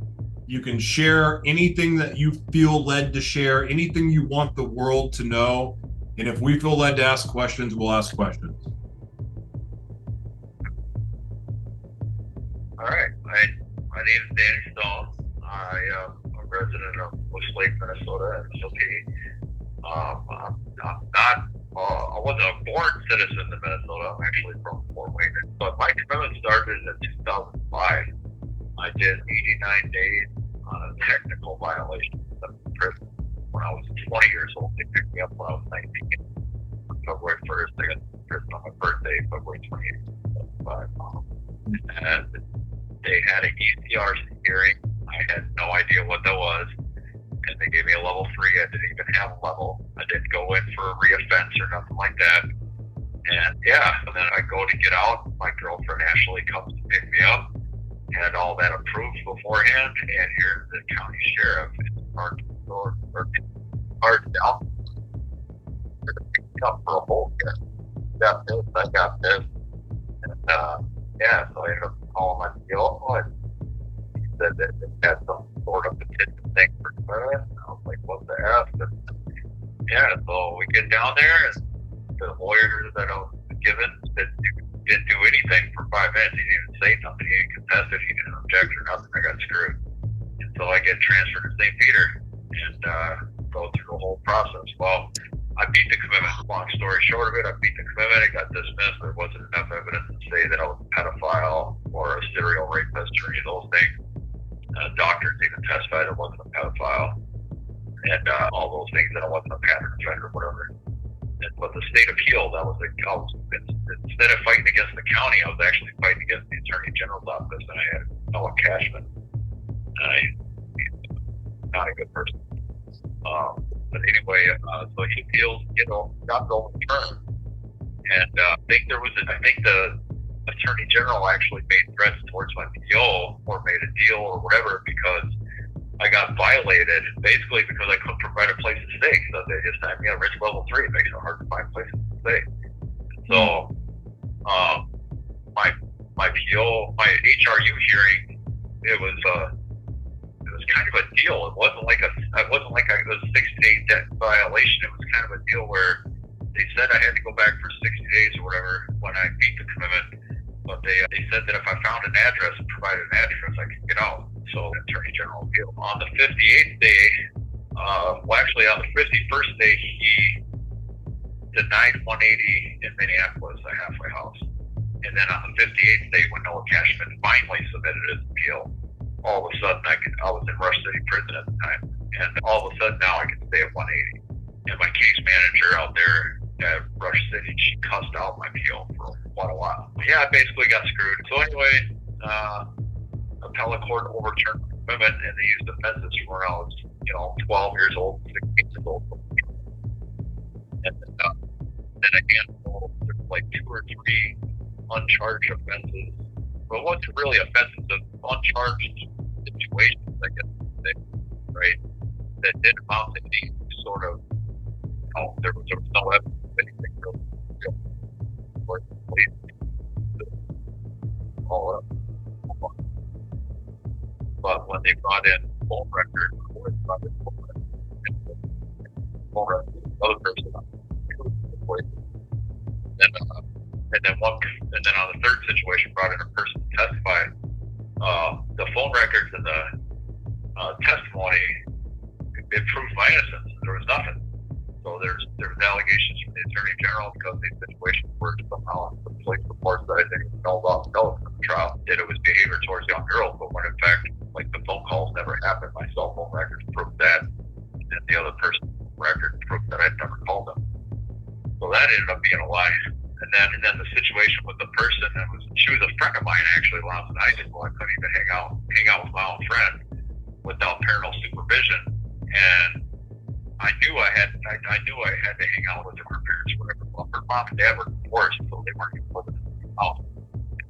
You can share anything that you feel led to share, anything you want the world to know. And if we feel led to ask questions, we'll ask questions. All right. My name is Danny Stone. I'm a resident of Voiceless Lake, Minnesota, MSOP. I wasn't a born citizen in Minnesota. I'm actually from Fort Wayne. But my commitment started in 2005. I did 89 days on a technical violation of prison when I was 20 years old. They picked me up when I was 19. On February 1st, I got to prison on my birthday, February 28th. And they had an ECRC hearing. I had no idea what that was. And they gave me a level 3. I didn't even have a level. I didn't go in for a reoffense or nothing like that. And and then I go to get out. My girlfriend Ashley comes to pick me up. Had all that approved beforehand. And here's the county sheriff. It's hard down. They're going to pick me up for a whole year. Got this, I got this. And so I ended up calling my PO. And he said that they had some sort of petition thing for commitment. I was like, what the F? And so we get down there, and the lawyer that I was given didn't do anything for 5 minutes. He didn't even say nothing. He didn't contest it. He didn't object or nothing. I got screwed. And so I get transferred to St. Peter and go through the whole process. Well, I beat the commitment. Long story short of it, I beat the commitment. I got dismissed. There wasn't enough evidence to say that I was a pedophile or a serial rapist or any of those things. Doctors even testified I wasn't a pedophile and all those things, that I wasn't a pattern offender or whatever. But the state appealed. Instead of fighting against the county, I was actually fighting against the Attorney General's office, and I had Noah Cashman. He's not a good person. But anyway, so he appeals, got overturned. And I think the Attorney General actually made threats towards my PO or made a deal or whatever because I got violated, basically because I couldn't provide a place to stay. So they just had me at risk level 3. It makes it hard to find places to stay. So my PO, my HRU hearing, it was kind of a deal. It wasn't like it was a 60-day violation. It was kind of a deal where they said I had to go back for 60 days or whatever when I beat the commitment. But they said that if I found an address and provided an address, I could get out. So the Attorney General appealed. On the 58th day, on the 51st day, he denied 180 in Minneapolis, a halfway house. And then on the 58th day, when Noah Cashman finally submitted his appeal, all of a sudden I was in Rush City Prison at the time. And all of a sudden now I can stay at 180. And my case manager out there at Rush City, she cussed out my appeal for quite a while. Yeah, I basically got screwed. So anyway, appellate court overturned the commitment, and they used offenses from when I was, 12 years old, 16 years old. And then a handful, there were like 2 or 3 uncharged offenses. But it wasn't really offenses of uncharged situations, I guess, right? That didn't amount to any sort of, there was no evidence of anything really. All up. But when they brought in phone records, another person, and then on the third situation, brought in a person to testify. The phone records and the testimony, it proved my innocence. There was nothing. So there was allegations from the Attorney General because these situations were somehow the police reports that I didn't even know about in the trial that it was behavior towards young girls, but when in fact, like, the phone calls never happened. My cell phone records proved that, and the other person's record proved that I'd never called them. So that ended up being a lie. And then the situation with the person, she was a friend of mine actually when I was in high school. I couldn't even hang out with my own friend without parental supervision, and I knew I had to hang out with her parents or whatever. Well, her mom and dad were divorced, so they weren't even living in the house.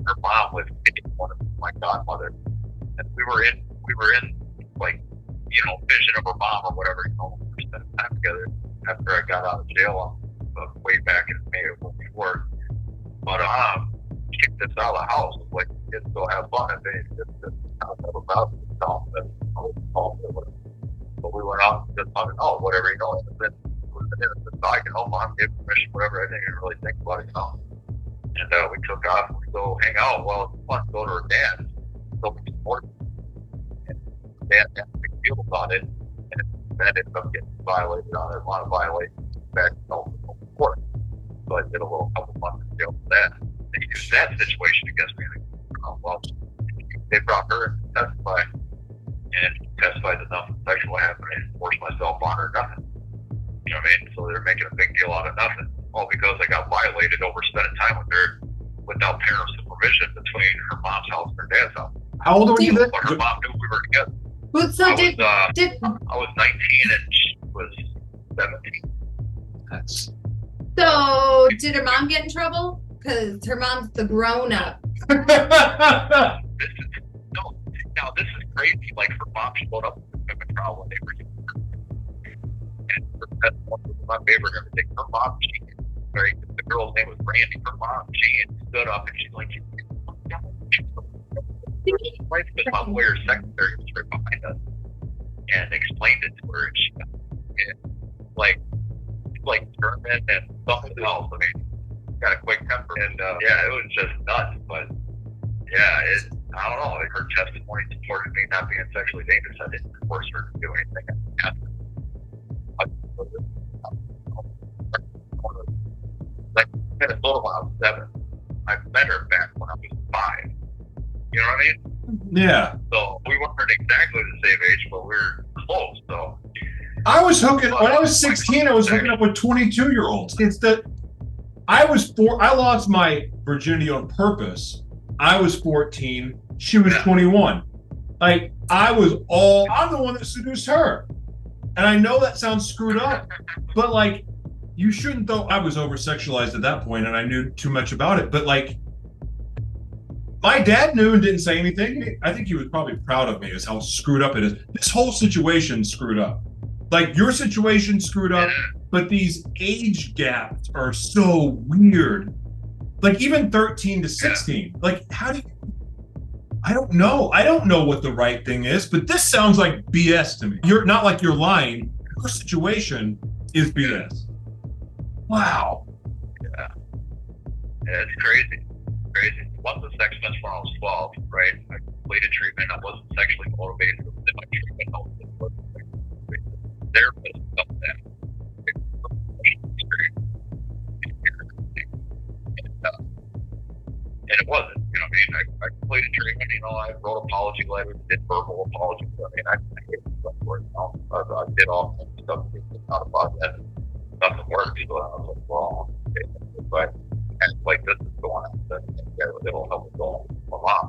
Her mom was one of my godmother, and we were we were in, like, vision of her mom or whatever, we were spending time together after I got out of jail way back in May of 2024. But kicked us out of the house. It was like, kids go have fun, and they just kind of about it. But we went out and just hung out, whatever, and then I can help mom give permission, whatever. I didn't really think about it, And we took off and we go hang out. Well, it's fun to go to her dad's. So we support. And dad had a big deal about it. And that ended up getting violated on it. A lot of violations back in court. So I did a little couple months in jail for that. They used that situation against me. Well, they brought her in to testify. And she testified that nothing sexual happened. I didn't force myself on her, nothing. You know what I mean? So they're making a big deal out of nothing. All because I got violated over spending time with her without parent supervision between her mom's house and her dad's house. How old were you then? But her mom knew we were together. So I was 19 and she was 17. So did her mom get in trouble? Because her mom's the grown-up. This is crazy. Like, her mom showed up in the trial when they were young. And that's one of my favorite everything. Her mom cheated. Right? The girl's name was Randy. Her mom, she stood up and she's like, because my lawyer's secretary was right behind us and explained it to her, and she got like German and something else. I mean, got a quick temper, and it was just nuts. But I don't know. Her testimony supported me not being sexually dangerous. I didn't force her to do anything. Like Minnesota when I was 7. I met her back when I was 5. You know what I mean? Yeah. So we weren't exactly the same age, but we were close. So I was hooking when I was 16. I was hooking up with 22-year-olds. It's that I lost my virginity on purpose. I was 14. She was 21. Like, I'm the one that seduced her. And I know that sounds screwed up, but like, you shouldn't, though. I was over-sexualized at that point and I knew too much about it. But like, my dad knew and didn't say anything. I think he was probably proud of me as how screwed up it is. This whole situation screwed up. Like, your situation screwed up, but these age gaps are so weird. Like, even 13 to 16. Like, how do you... I don't know. I don't know what the right thing is, but this sounds like BS to me. You're not like you're lying. Your situation is BS. Wow. Yeah, it's crazy. Crazy. I wasn't a sex offender when I was 12, right? I completed treatment. I wasn't sexually motivated within my treatment. I wasn't sexually motivated. Therapist felt that. And it wasn't, you know what I mean? I completed treatment, I wrote apology letters, did verbal apologies. I mean, I gave stuff for it, I did all kinds of stuff out about that. Nothing worked, so I was like, well, okay. But like this is going on, then it'll help me go on with my mom.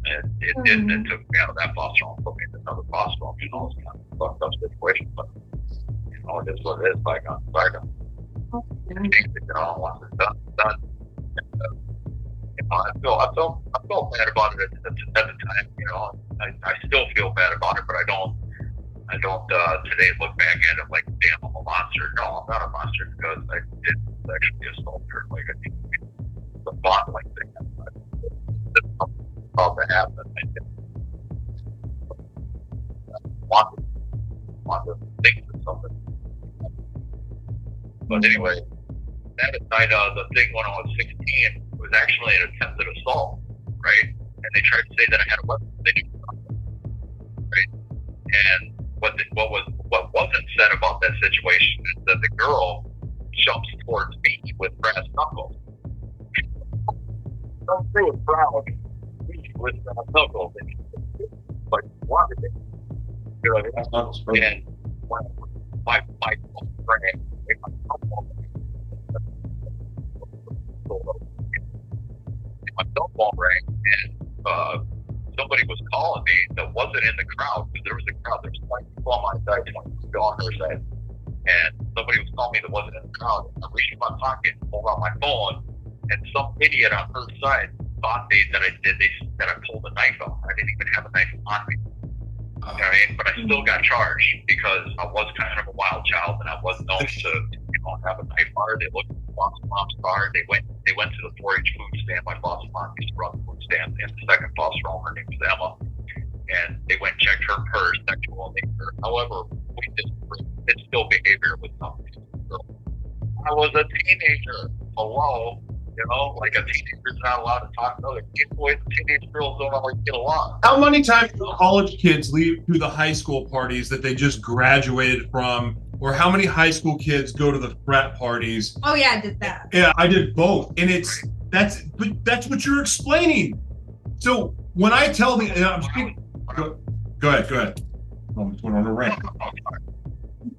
And it did, it took me out of that foster home, put me in another foster home, it's kind of fucked up situation, but it is what it is, bygone. Once it's done. I felt bad about it at the time. I still feel bad about it, but I don't today look back at it like, damn, I'm a monster. No, I'm not a monster because I did sexually assault her. Like, I think the bottling thing. It's about to happen. I didn't want to think of something. But anyway, that night, the thing when I was 16 was actually an attempted assault, right? And they tried to say that I had a weapon. They didn't, right? And what wasn't said about that situation is that the girl jumps towards me with brass knuckles. Don't say it proud. With brass knuckles, but wanted it. You know what I mean? And my friend. My cell phone rang and somebody was calling me that wasn't in the crowd, because there was a crowd. There was 20 people on my side, 20 people on her side, and somebody was calling me that wasn't in the crowd. I reached in my pocket, pulled out my phone, and some idiot on her side thought that I pulled a knife out. I didn't even have a knife on me. know what I mean? But I still got charged because I was kind of a wild child and I was known to, have a knife bar. They looked at my foster mom's car. They went to the 4-H food stand. My foster mom used to run the food stand, and the second foster home, her name was Emma. And they went and checked her purse, sexual nature. However, it's still behavior with some people. I was a teenager. Hello. Like a teenager's not allowed to talk to other kids. Boys and teenage girls don't always get along. How many times do college kids leave to the high school parties that they just graduated from? Or how many high school kids go to the frat parties? Oh yeah, I did that. Yeah, I did both. And that's what you're explaining. So when I tell the, I'm speaking, go ahead. I'm just going on a rant.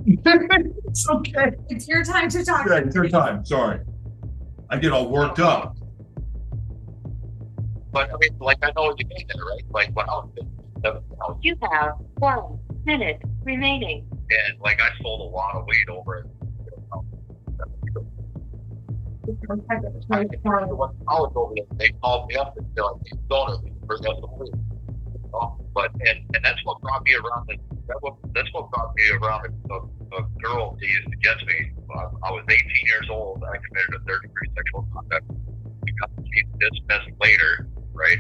It's okay. It's your time to talk. Yeah, it's your time. Sorry. I get all worked up. But I mean, like, I know what you mean there, right? Like when I was 7, You have 1 minute remaining. and like I sold a lot of weed over it. I was over there. They called me up and said, like, "These donors, bring us some weed." But and that's what brought me around. That's what brought me around a girl that used against me. I was 18 years old. I committed a third-degree sexual conduct. We got dismissed later, right?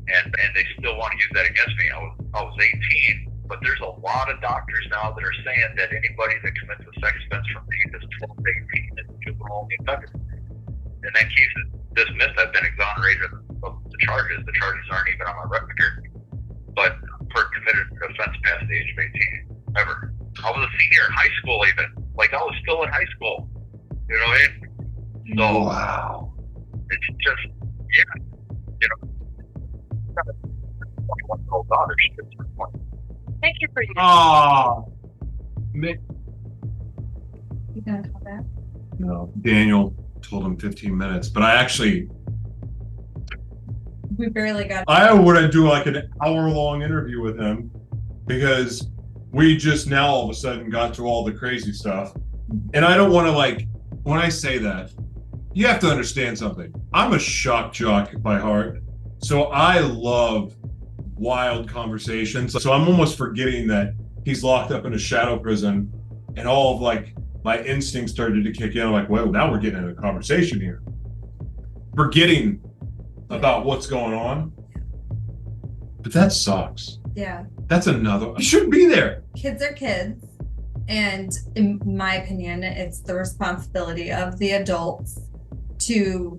And they still want to use that against me. I was 18, but there's a lot of doctors now that are saying that anybody that commits a sex offense from ages 12 to 18 is juvenile offender. And that case is dismissed. I've been exonerated of the charges. The charges aren't even on my record. But for committed offense past the age of 18, ever. I was a senior in high school even. Like, I was still in high school. You know what I mean? So, Wow. it's just, yeah. 21-year-old daughter, she gets her point. Thank you for your You gonna call back? No, Daniel told him 15 minutes, but We barely got. I want to do like an hour-long interview with him because we just now all of a sudden got to all the crazy stuff. And I don't want to, like, when I say that, you have to understand something. I'm a shock jock by heart. So I love wild conversations. So I'm almost forgetting that he's locked up in a shadow prison and all of like my instincts started to kick in. I'm like, well, now we're getting in a conversation here. Forgetting about what's going on. But that sucks. Yeah. That's another. You shouldn't be there. Kids are kids. And in my opinion, it's the responsibility of the adults to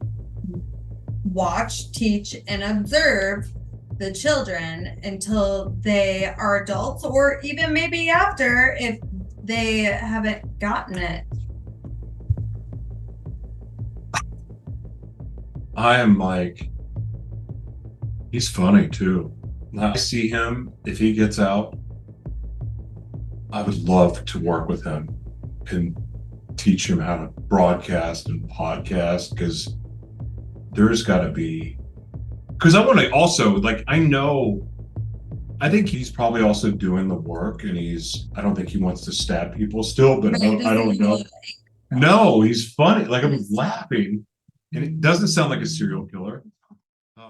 watch, teach, and observe the children until they are adults, or even maybe after if they haven't gotten it. I am like, he's funny too. I see him, if he gets out, I would love to work with him and teach him how to broadcast and podcast, because there's got to be, because I want to also, like, I think he's probably also doing the work, and I don't think he wants to stab people still, but I don't know. No, he's funny. Like, I'm laughing, and it doesn't sound like a serial killer.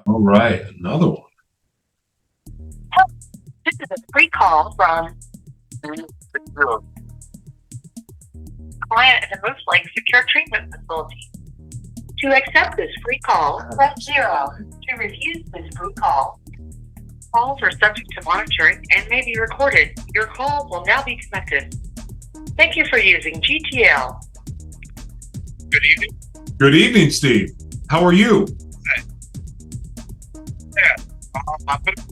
All right, another one. This is a free call from client at the Moose Lake Secure Treatment Facility. To accept this free call, press 0. To refuse this free call, calls are subject to monitoring and may be recorded. Your call will now be connected. Thank you for using GTL. Good evening. Good evening, Steve. How are you? Yeah, I'm going to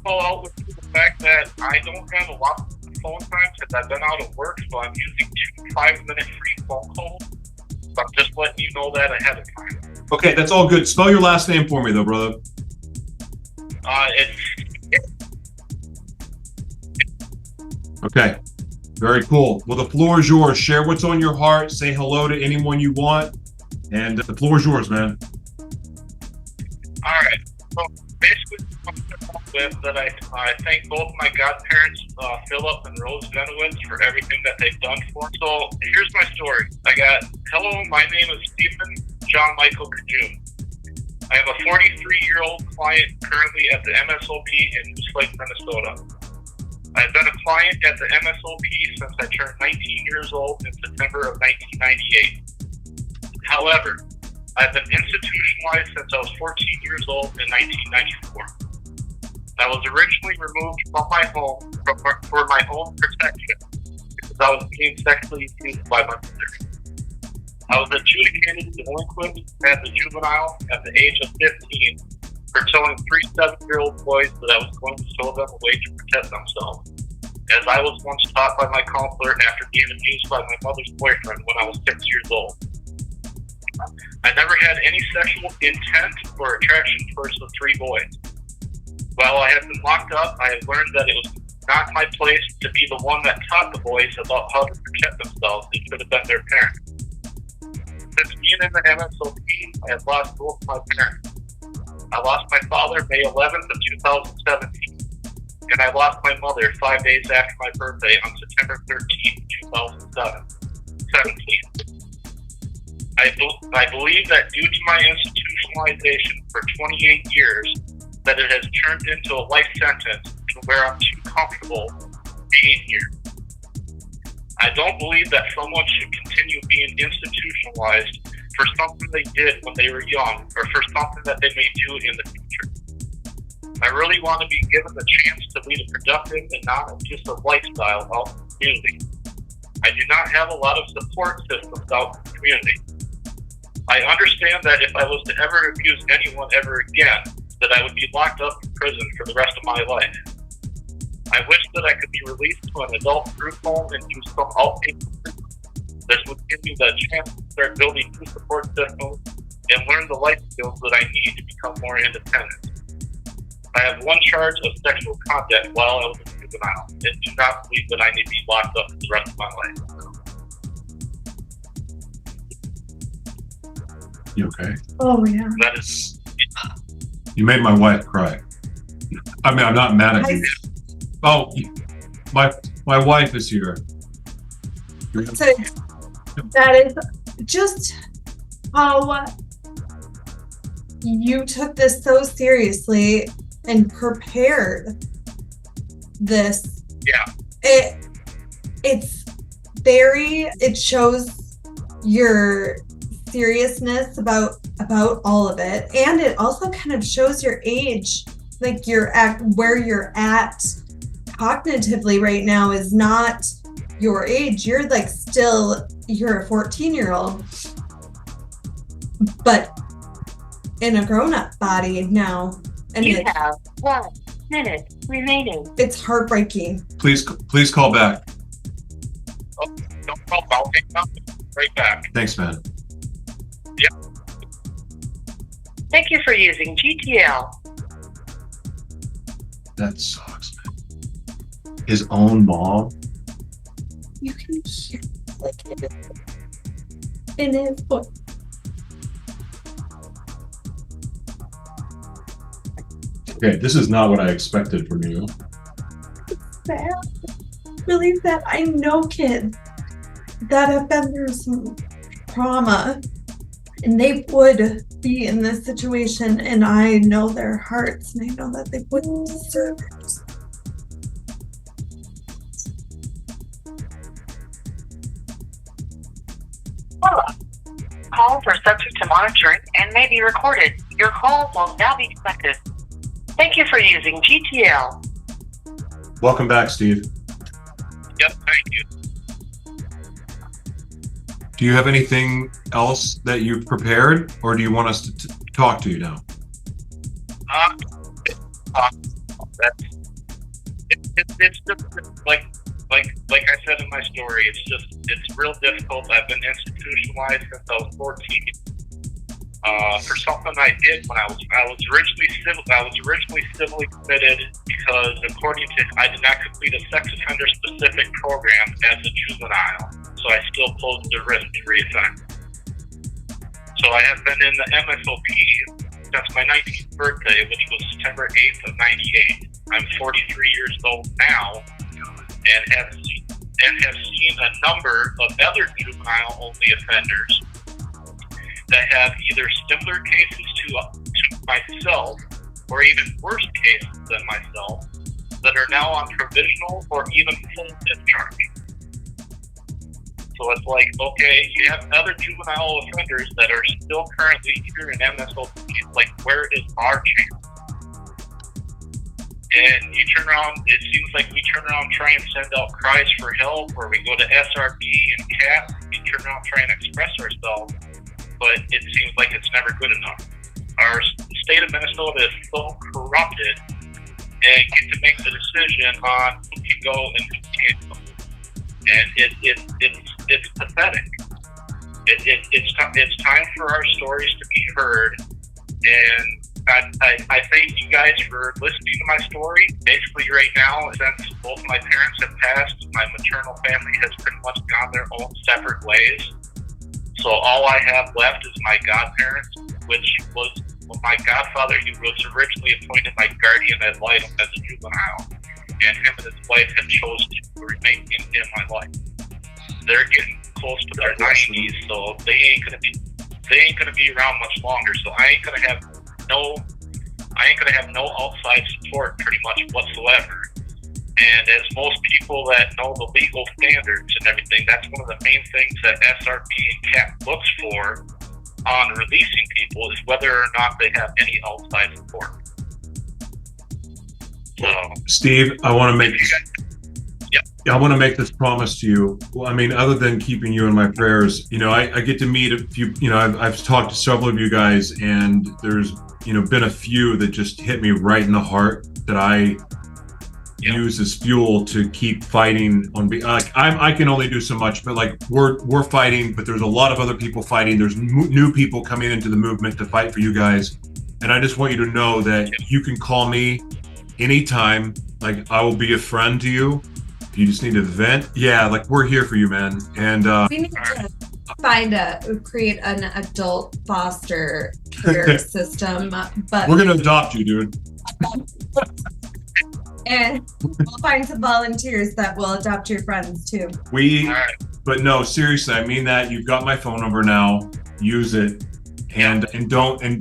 call out with the fact that I don't have a lot of phone time because I've been out of work, so I'm using 2 5-minute free phone calls. So I'm just letting you know that ahead of time. Okay, that's all good. Spell your last name for me, though, brother. Okay, very cool. Well, the floor is yours. Share what's on your heart. Say hello to anyone you want. And the floor is yours, man. All right. So basically, with that, I thank both my godparents, Philip and Rose Venowitz, for everything that they've done for me. So here's my story. Hello, my name is Stephen John Michael Kajun. I have a 43-year-old client currently at the MSOP in Moose Lake, Minnesota. I've been a client at the MSOP since I turned 19 years old in September of 1998. However, I've been institutionalized since I was 14 years old in 1994. I was originally removed from my home for my own protection because I was being sexually abused by my mother. I was adjudicated delinquent as a juvenile at the age of 15 for telling 3 7-year-old boys that I was going to show them a way to protect themselves, as I was once taught by my counselor after being abused by my mother's boyfriend when I was 6 years old. I never had any sexual intent or attraction towards the 3 boys. While I have been locked up, I have learned that it was not my place to be the one that taught the boys about how to protect themselves. It should have been their parents. Since being in the MSOP, I have lost both my parents. I lost my father May 11th of 2017, and I lost my mother 5 days after my birthday on September 13th, 2017. I believe that due to my institutionalization for 28 years, that it has turned into a life sentence where I'm too comfortable being here. I don't believe that someone should continue being institutionalized for something they did when they were young or for something that they may do in the future. I really want to be given the chance to lead a productive and non-abusive lifestyle out in the community. I do not have a lot of support systems out in the community. I understand that if I was to ever abuse anyone ever again, that I would be locked up in prison for the rest of my life. I wish that I could be released to an adult group home and do some outpatient treatment. This would give me the chance to start building new support systems and learn the life skills that I need to become more independent. I have one charge of sexual contact while I was a juvenile and do not believe that I need to be locked up for the rest of my life. You okay? Oh, yeah. That is... You made my wife cry. I mean, I'm not mad at you. Oh, my wife is here. So that is just how you took this so seriously and prepared this. Yeah. It shows your seriousness about all of it, and it also kind of shows your age, like where you're at cognitively right now is not your age. You're like you're a 14-year-old, but in a grown-up body now, and You have 1 minute remaining. it's heartbreaking. Please call back. Oh, don't call, I'll take nothing. Right back. Thanks, man. Thank you for using GTL. That sucks, man. His own mom. You can hear it in his voice. Okay, this is not what I expected from you. Sad. Really sad. I know kids that have been through some trauma and they would be in this situation, and I know their hearts and I know that they wouldn't deserve it. Calls are subject to monitoring and may be recorded. Your call will now be connected. Thank you for using GTL. Welcome back, Steve. Yep, thank you. Do you have anything else that you've prepared, or do you want us to talk to you now? It's just like I said in my story. It's real difficult. I've been institutionalized since I was 14 for something I did when I was originally civilly committed because according to I did not complete a sex offender specific program as a juvenile, so I still posed a risk to reoffend. So I have been in the MSOP since my 19th birthday, which was September 8th of 98. I'm 43 years old now, and have seen a number of other juvenile-only offenders that have either similar cases to myself, or even worse cases than myself, that are now on provisional or even full discharge. So it's like, okay, you have other juvenile offenders that are still currently here in MSOP. Like, where is our chance? And you turn around, it seems like we turn around, try and send out cries for help, or we go to SRP and CAP, we turn around, try and express ourselves, but it seems like it's never good enough. Our state of Minnesota is so corrupted and get to make the decision on who can go and who can't go. And it's pathetic. It's time for our stories to be heard. And I thank you guys for listening to my story. Basically, right now, since both my parents have passed, my maternal family has pretty much gone their own separate ways. So all I have left is my godparents, which was my godfather. He was originally appointed my guardian ad litem as a juvenile, and him and his wife have chosen to remain in my life. They're getting close to their 90s, so they ain't gonna be around much longer. So I ain't gonna have no outside support pretty much whatsoever. And as most people that know the legal standards and everything, that's one of the main things that SRP and CAP looks for on releasing people, is whether or not they have any outside support. So, Steve, I want to make this promise to you. Well, I mean, other than keeping you in my prayers, I get to meet a few, I've talked to several of you guys, and there's, been a few that just hit me right in the heart that I use as fuel to keep fighting on. I can only do so much, but like we're fighting, but there's a lot of other people fighting. There's new people coming into the movement to fight for you guys. And I just want you to know that you can call me anytime. Like, I will be a friend to you. If you just need to vent, like, we're here for you, man. And we need to create an adult foster care system, but we're gonna adopt you, dude. And we'll find some volunteers that will adopt your friends too. But no, seriously, I mean that. You've got my phone number now. Use it, and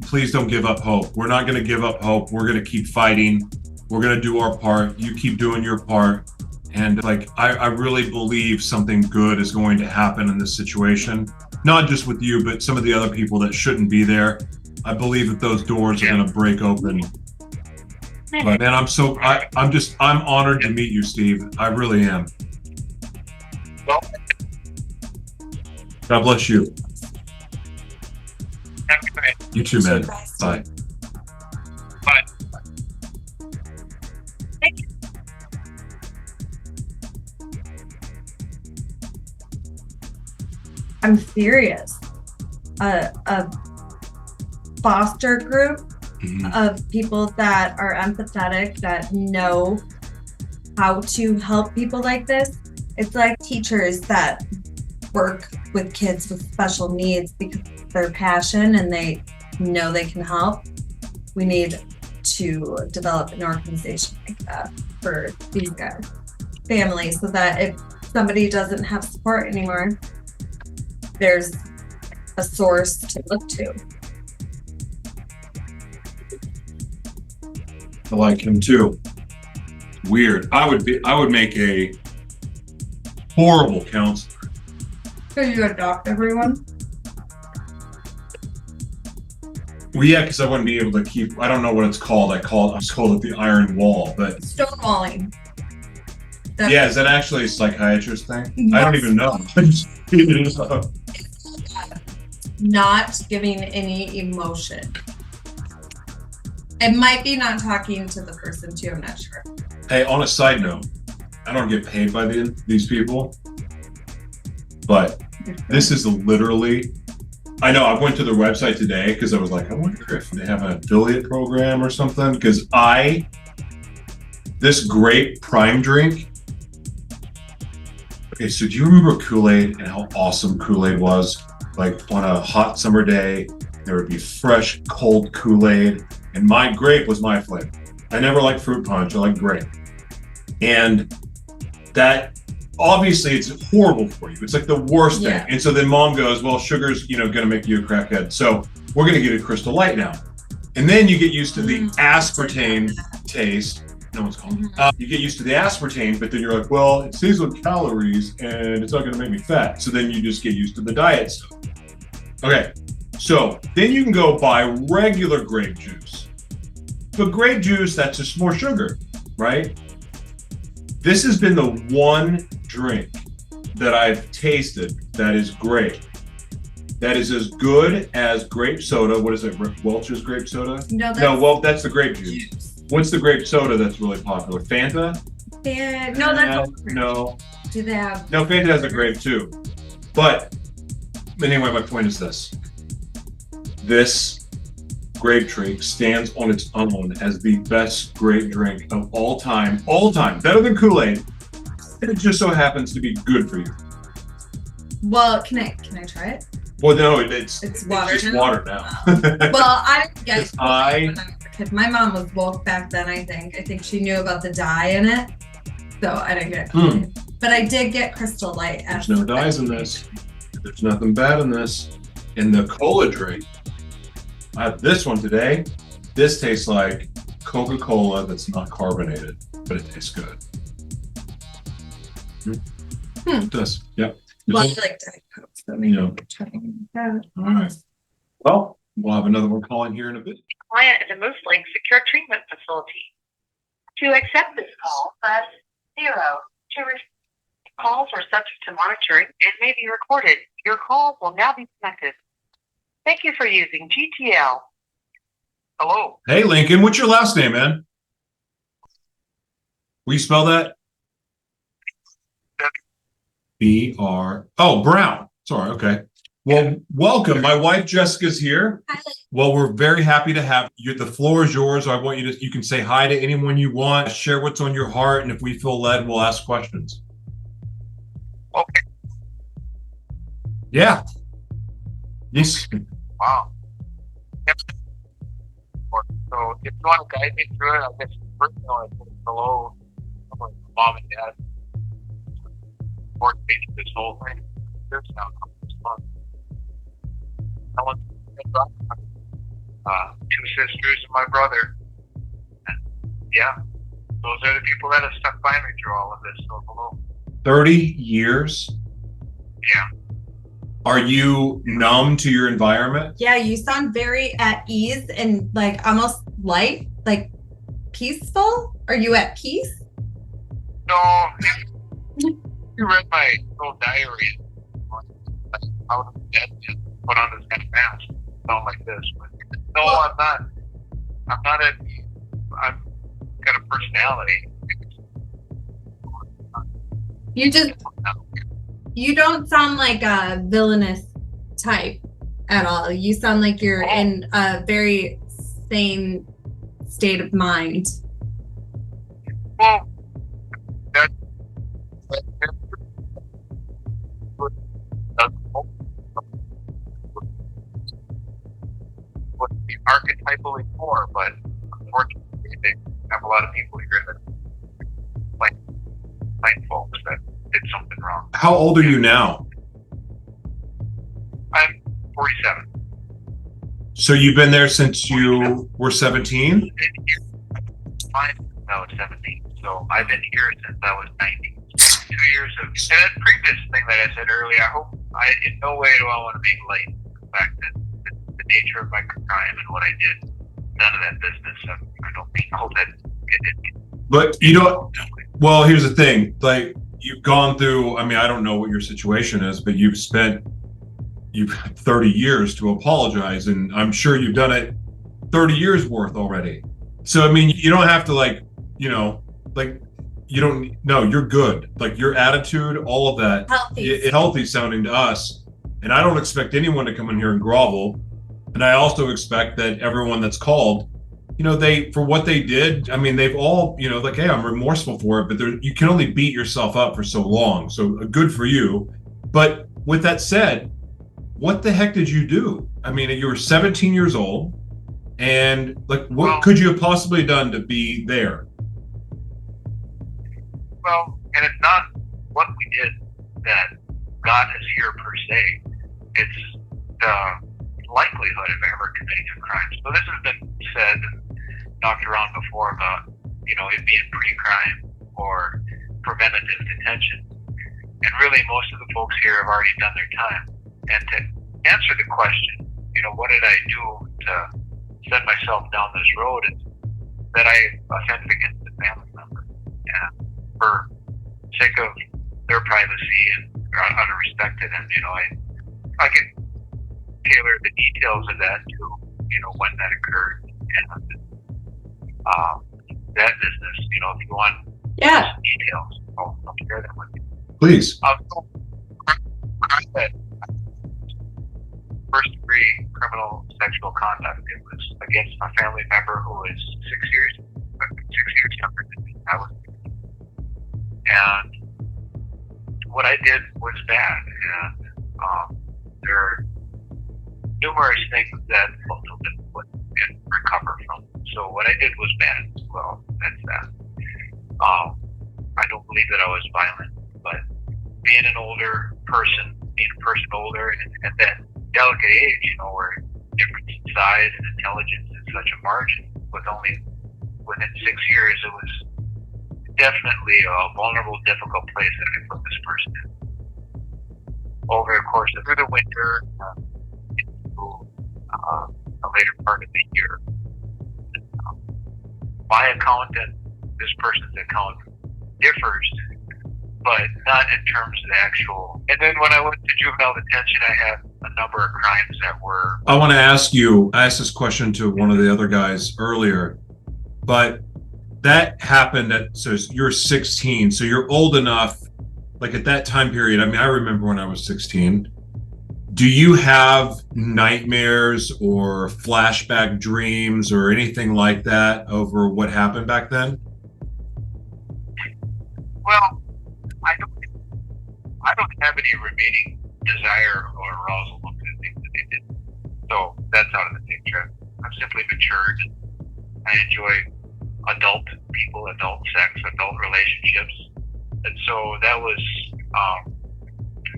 please don't give up hope. We're not gonna give up hope. We're gonna keep fighting. We're gonna do our part. You keep doing your part. And like, I really believe something good is going to happen in this situation. Not just with you, but some of the other people that shouldn't be there. I believe that those doors are going to break open. But man, I'm honored to meet you, Steve. I really am. Well, God bless you. have a good night. You too, man. Bye. Bye. I'm serious. A foster group of people that are empathetic, that know how to help people like this. It's like teachers that work with kids with special needs because of their passion and they know they can help. We need to develop an organization like that for these guys, families, so that if somebody doesn't have support anymore, there's a source to look to. I like him too. Weird. I would make a horrible counselor. So you adopt everyone? Well, yeah, because I wouldn't be able to keep. I don't know what it's called. I called it the iron wall, but Stonewalling. yeah, is that actually a psychiatrist thing? Yes. I don't even know. Not giving any emotion. It might be not talking to the person too, I'm not sure. Hey, on a side note, I don't get paid by these people, but this is literally, I know I went to their website today because I was like, I wonder if they have an affiliate program or something, because this grape prime drink. Okay, so do you remember Kool-Aid and how awesome Kool-Aid was? Like on a hot summer day, there would be fresh, cold Kool-Aid, and my grape was my flavor. I never liked fruit punch, I like grape. And that, obviously it's horrible for you. It's like the worst thing. And so then mom goes, well, sugar's, gonna make you a crackhead. So we're gonna get a Crystal Light now. And then you get used to the aspartame taste. No one's calling. You get used to the aspartame, but then you're like, well, it stays with calories and it's not going to make me fat. So then you just get used to the diet stuff. Okay, so then you can go buy regular grape juice. But grape juice, that's just more sugar, right? This has been the one drink that I've tasted that is great. That is as good as grape soda. What is it? Welch's grape soda? No, that's the grape juice. What's the grape soda that's really popular? Fanta? No, that's no. Do they have? No, Fanta has a grape too. But anyway, my point is this. This grape drink stands on its own as the best grape drink of all time. All time. Better than Kool-Aid. And it just so happens to be good for you. Well, can I try it? Well, no, it's water just now? water now. Well, I guess Because my mom was woke back then. I think she knew about the dye in it, so I didn't get. But I did get Crystal Light. There's no dyes in this. There's nothing bad in this. In the cola drink, I have this one today. This tastes like Coca-Cola that's not carbonated, but it tastes good. It does. Yep. Well, I like Diet Coke, so maybe Yeah. trying that. All right. Well, we'll have another one calling here in a bit. Client is a Moose-Link secure treatment facility. To accept this call, press 0. Calls are subject to monitoring and may be recorded. Your call will now be connected. Thank you for using GTL. Hello. Hey, Lincoln, what's your last name, man? Will you spell that? B-R. Oh, Brown. Sorry. Okay. Well, welcome. My wife Jessica's here. Hi. Well, we're very happy to have you. The floor is yours. I want you can say hi to anyone you want, share what's on your heart, and if we feel led, we'll ask questions. Okay. Yeah. Yes. Wow. Yep. So if you want to guide me through it, I guess first of all, I put hello, mom and dad. Coordinating this whole thing. There's now fun. I want two sisters and my brother. And yeah, those are the people that have stuck by me through all of this. So hello. 30 years? Yeah. Are you numb to your environment? Yeah, you sound very at ease and like almost light, like peaceful. Are you at peace? No, you read my little diary. I was dead and put on this kind of mask. Sound like this, but no, I'm not. I'm not at. I've got a personality. You don't sound like a villainous type at all. You sound like you're in a very sane state of mind. Well, what the archetypally for, but unfortunately, they have a lot of people here that like folks that did something wrong. How old are you now? I'm 47. So you've been there since you were 17? No, 17. So I've been here since I was 90. 2 years of, and that previous thing that I said earlier, in no way do I want to make light of the fact that the nature of my crime and what I did, none of that business. I don't hope that it didn't. But you know, well, here's the thing. Like, you've gone through, I mean, I don't know what your situation is, but you've 30 years to apologize, and I'm sure you've done it 30 years worth already. So, I mean, you don't have to you're good. Like, your attitude, all of that, healthy sounding to us. And I don't expect anyone to come in here and grovel. And I also expect that everyone that's called, for what they did, I mean, they've all, hey, I'm remorseful for it, but you can only beat yourself up for so long. So good for you. But with that said, what the heck did you do? I mean, you were 17 years old, and what could you have possibly done to be there? Well, and it's not what we did that got us here per se. It's the likelihood of ever committing a crime. So this has been said and knocked around before about, it being pre-crime or preventative detention. And really, most of the folks here have already done their time. And to answer the question, what did I do to set myself down this road, is that I offended against a family member. And for sake of their privacy and out of respect to them, I can tailor the details of that to, when that occurred. And that business, if you want details, I'll share them with you. Please. I said first degree criminal sexual conduct. It was against a family member who was 6 years younger than me. I was, and what I did was bad, and there are numerous things that also didn't and recover from. So what I did was bad as well. That's that. I don't believe that I was violent, but being an older person, older, and at that delicate age, where difference in size and intelligence is such a margin, within 6 years, it was definitely a vulnerable, difficult place that I put this person in. Over the course of through the winter, into a later part of the year, my account and this person's account differs, but not in terms of the actual. And then when I went to juvenile detention, I had a number of crimes that were. I want to ask you, I asked this question to one of the other guys earlier, but that happened so you're 16, so you're old enough, like at that time period. I mean, I remember when I was 16. Do you have nightmares or flashback dreams or anything like that over what happened back then? Well, I don't have any remaining desire or arousal of the things that they did. So that's out of the picture. I'm simply matured. I enjoy adult people, adult sex, adult relationships. And so that was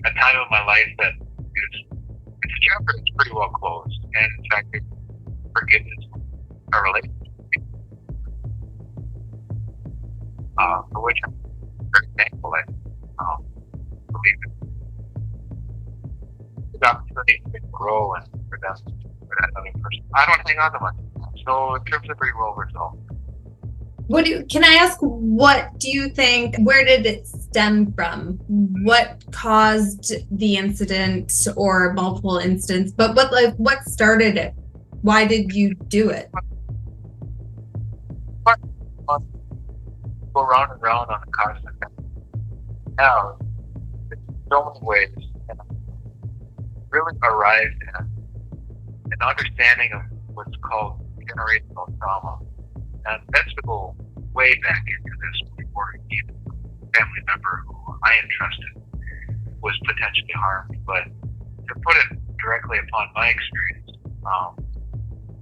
a time of my life that it's a chapter that's pretty well closed. And in fact, forgiveness a relationship. For which I'm very thankful. I believe it. The opportunity to grow and for that other person. I don't hang on to much. So in terms of free will resolve. Can I ask, what do you think, where did it stem from? What caused the incident or multiple incidents? But what started it? Why did you do it? Go round and round on the constant. Now, in so many ways, really arrived at an understanding of what's called generational trauma. And that's to go way back into this before even a family member who I entrusted was potentially harmed. But to put it directly upon my experience,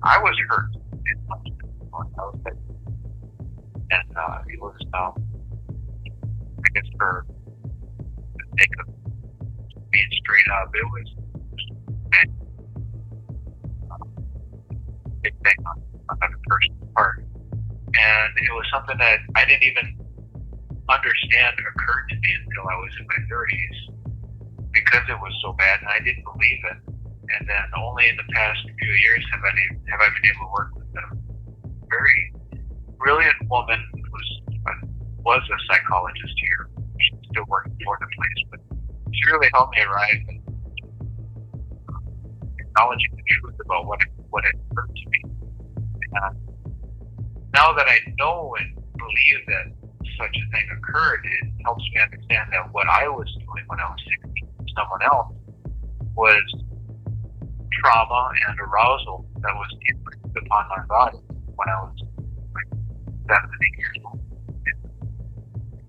I was hurt in much when I was hit. And it was, I guess, for the sake of being straight up, it was a big thing on another person's part. And it was something that I didn't even understand occurred to me until I was in my 30s, because it was so bad and I didn't believe it. And then only in the past few years have I been able to work with a very brilliant woman who was a psychologist here. She's still working for the place, but she really helped me arrive at acknowledging the truth about what had occurred to me. And now that I know and believe that such a thing occurred, it helps me understand that what I was doing when I was 16 with someone else was trauma and arousal that was inflicted upon my body when I was like 7 and 8 years old.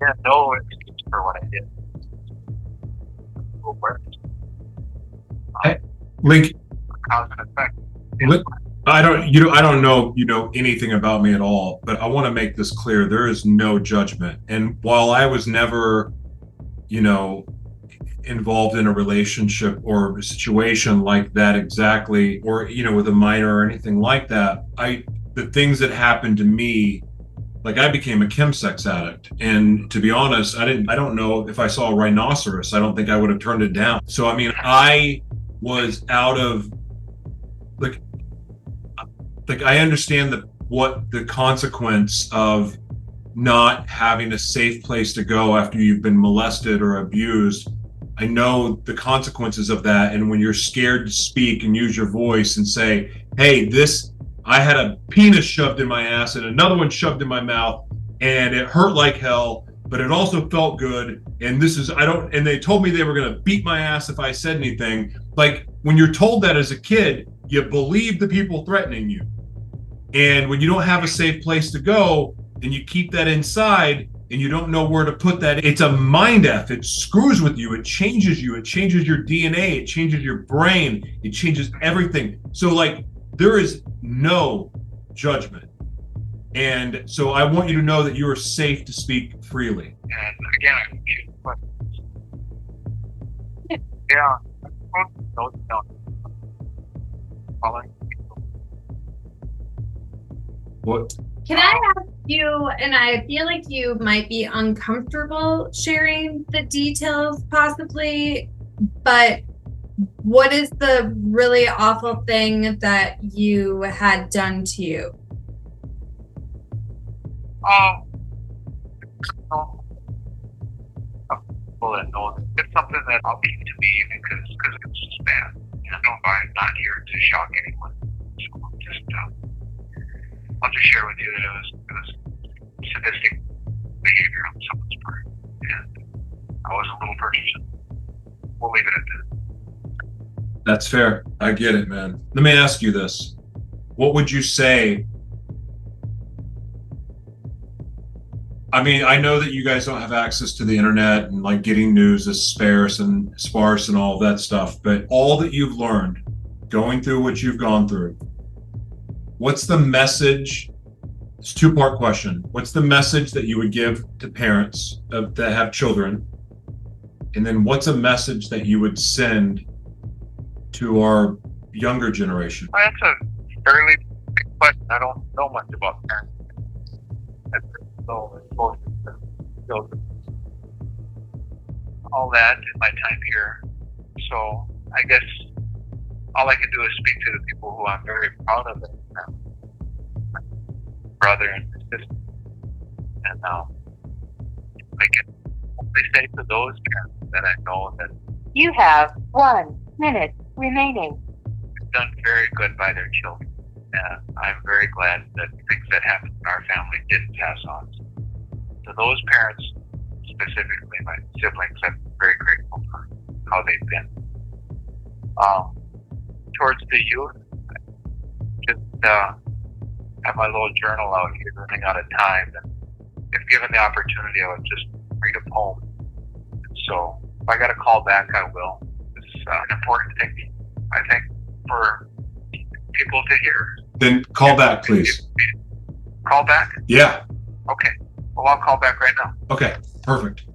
I had no excuse for what I did. Link, cause and effect. I don't know anything about me at all, but I want to make this clear. There is no judgment. And while I was never, involved in a relationship or a situation like that exactly, or, with a minor or anything like that, the things that happened to me Like I became a chemsex addict, and to be honest, I don't know if I saw a rhinoceros, I don't think I would have turned it down. So I mean, I was out of like I understand what the consequence of not having a safe place to go after you've been molested or abused. I know the consequences of that, and when you're scared to speak and use your voice and say, hey, I had a penis shoved in my ass and another one shoved in my mouth, and it hurt like hell, but it also felt good, and and they told me they were going to beat my ass if I said anything. Like, when you're told that as a kid, you believe the people threatening you. And when you don't have a safe place to go and you keep that inside and you don't know where to put that, it's a mind F. It screws with you. It changes you. It changes your DNA. It changes your brain. It changes everything. So like, there is no judgment. And so I want you to know that you are safe to speak freely. And again, I appreciate the questions. Yeah. No. What? Can I ask you, and I feel like you might be uncomfortable sharing the details possibly, but what is the really awful thing that you had done to you? Well, it's something that I'll keep to me because it's just bad. I'm not here to shock anyone. So I'll just share with you that it was sadistic behavior on someone's part, and I was a little person. We'll leave it at that. That's fair. I get it, man. Let me ask you this. What would you say? I mean, I know that you guys don't have access to the internet, and like getting news is sparse and all of that stuff, but all that you've learned going through what you've gone through, what's the message? It's a two-part question. What's the message that you would give to parents that have children? And then what's a message that you would send to our younger generation? Well, that's a fairly big question. I don't know much about parents. So all that in my time here. So I guess all I can do is speak to the people who I'm very proud of, my brother and my sister. And I can only say to those parents that I know that You have 1 minute remaining. have done very good by their children. And I'm very glad that things that happened in our family didn't pass on. To those parents, specifically my siblings, I'm very grateful for how they've been. Towards the youth, just have my little journal out here running out of time. And if given the opportunity, I would just read a poem. So if I got to call back, I will. It's an important thing, I think, for people to hear. Then call back, please. Call back? Yeah. Okay. Well, I'll call back right now. Okay. Perfect.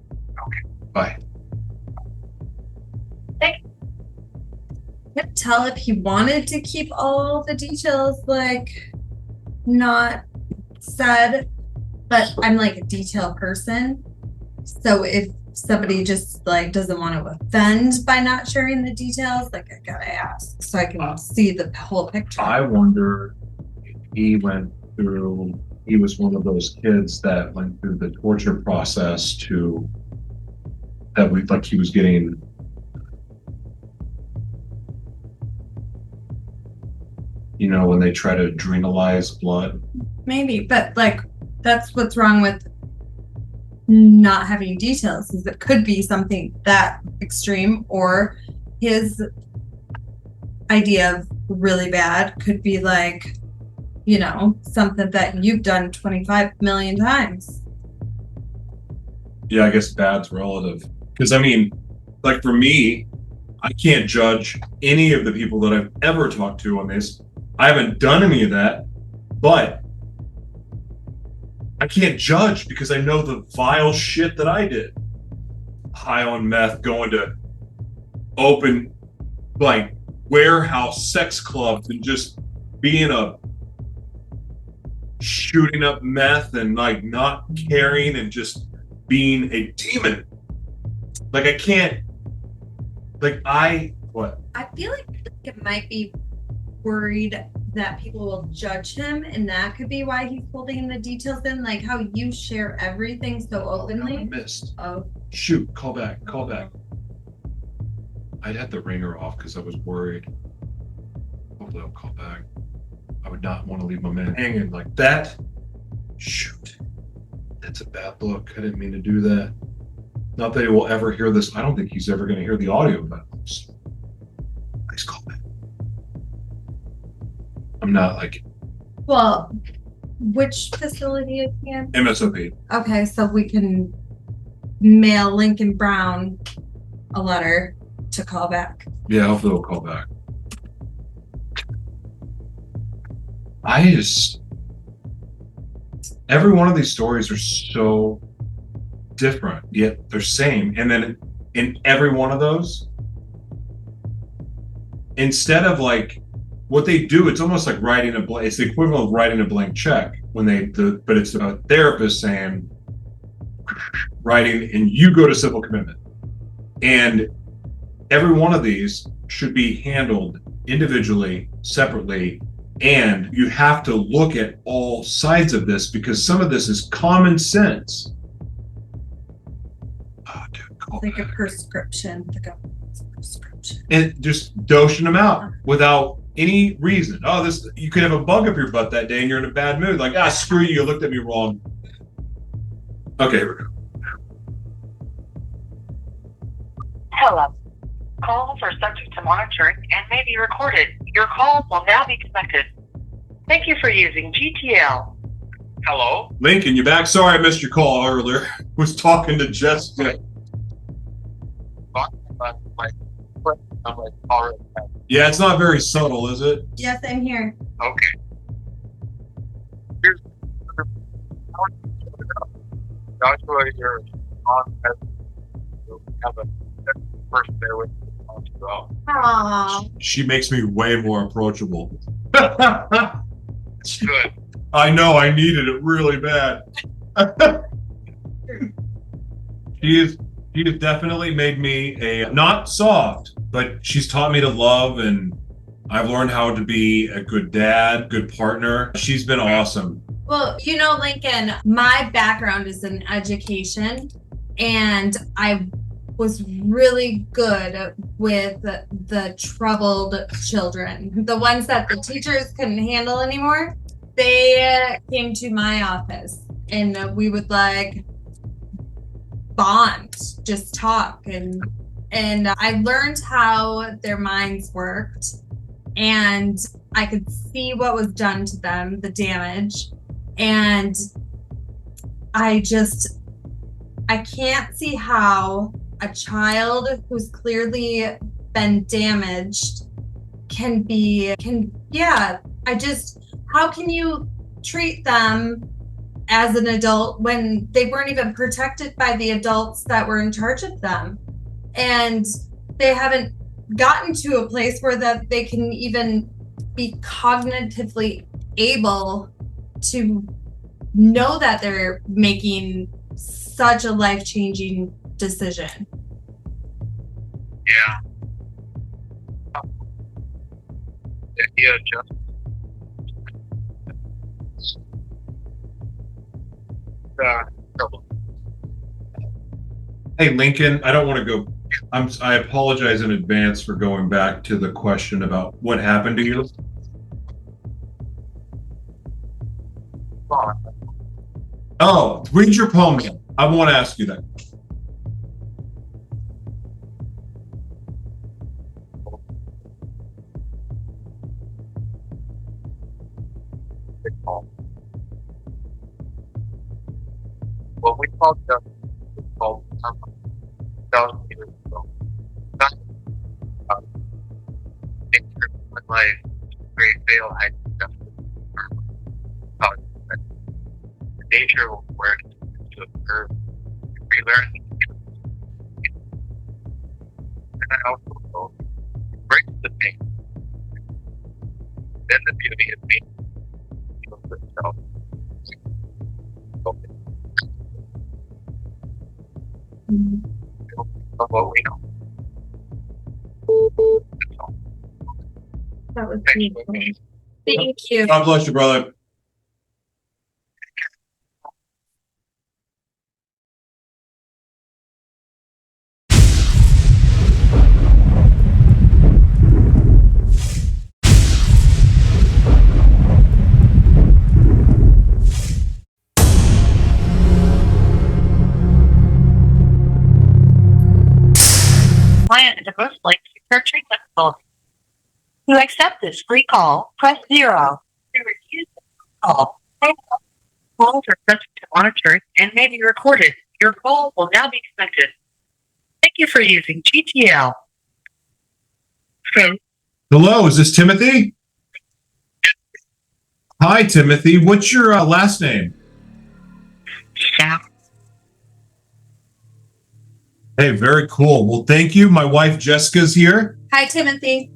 Okay. Bye. Can't tell if he wanted to keep all the details like not said, but I'm like a detail person. So if somebody just like doesn't want to offend by not sharing the details, like I gotta ask so I can see the whole picture. I wonder if he was one of those kids that went through the torture process he was getting, when they try to adrenalize blood. Maybe, but like that's what's wrong with not having details, is it could be something that extreme, or his idea of really bad could be like, something that you've done 25 million times. Yeah, I guess bad's relative. Because I mean, like for me, I can't judge any of the people that I've ever talked to on this. I haven't done any of that, but I can't judge because I know the vile shit that I did. High on meth, going to open like warehouse sex clubs and just being a shooting up meth and like not caring and just being a demon. Like I can't, like what? I feel like it might be worried that people will judge him, and that could be why he's holding the details in, like how you share everything so openly. I missed. Oh, Shoot, call back. I'd had the ringer off because I was worried. Hopefully I'll call back. I would not want to leave my man hanging like that. Shoot. That's a bad look. I didn't mean to do that. Not that he will ever hear this. I don't think he's ever going to hear the audio about this. Please call back. I'm not like well, which facility is he in? MSOP. Okay, so we can mail Lincoln Brown a letter to call back. Yeah, hopefully they'll call back. Every one of these stories are so different, yet they're same. And then in every one of those, instead of like what they do, it's almost like writing it's the equivalent of writing a blank check but it's a therapist saying, writing, and you go to civil commitment. And every one of these should be handled individually, separately, and you have to look at all sides of this because some of this is common sense. Oh, dude, call Like back. a prescription, the government's prescription. And just dosing them out without any reason. Oh, you could have a bug up your butt that day and you're in a bad mood. Like, screw you looked at me wrong. Okay, here we go. Hello. Calls are subject to monitoring and may be recorded. Your call will now be connected. Thank you for using GTL. Hello? Lincoln, you back? Sorry I missed your call earlier. Was talking to Jessica. Yeah, it's not very subtle, is it? Yes, I'm here. Okay. Joshua, you're on as you have a person there with you as well. Aww. She makes me way more approachable. It's good. I know, I needed it really bad. She has definitely made me not soft, but she's taught me to love, and I've learned how to be a good dad, good partner. She's been awesome. Well, Lincoln, my background is in education, and I was really good with the troubled children, the ones that the teachers couldn't handle anymore. They came to my office, and we would like bond, just talk, and I learned how their minds worked, and I could see what was done to them, the damage, and I can't see how a child who's clearly been damaged how can you treat them as an adult when they weren't even protected by the adults that were in charge of them, and they haven't gotten to a place where that they can even be cognitively able to know that they're making such a life-changing decision. Yeah. The idea of justice. Trouble. Hey, Lincoln, I don't want to go. I apologize in advance for going back to the question about what happened to you. Oh, read your poem again. I want to ask you that. What we call justice is called 1,000 years ago. When my great veil had justice, the nature of where to observe, relearn, and I also know it breaks the pain. Then the beauty of being itself. of what we know. That was Thanks beautiful. for listening. Thank you. God bless you, brother. Client is a most like secure treatment facility. To accept this free call, press 0. To refuse this call, calls are subject to monitoring and may be recorded. Your call will now be connected. Thank you for using GTL. Hello, is this Timothy? Hi, Timothy. What's your last name? Staff. Hey, very cool. Well, thank you. My wife Jessica's here. Hi, Timothy.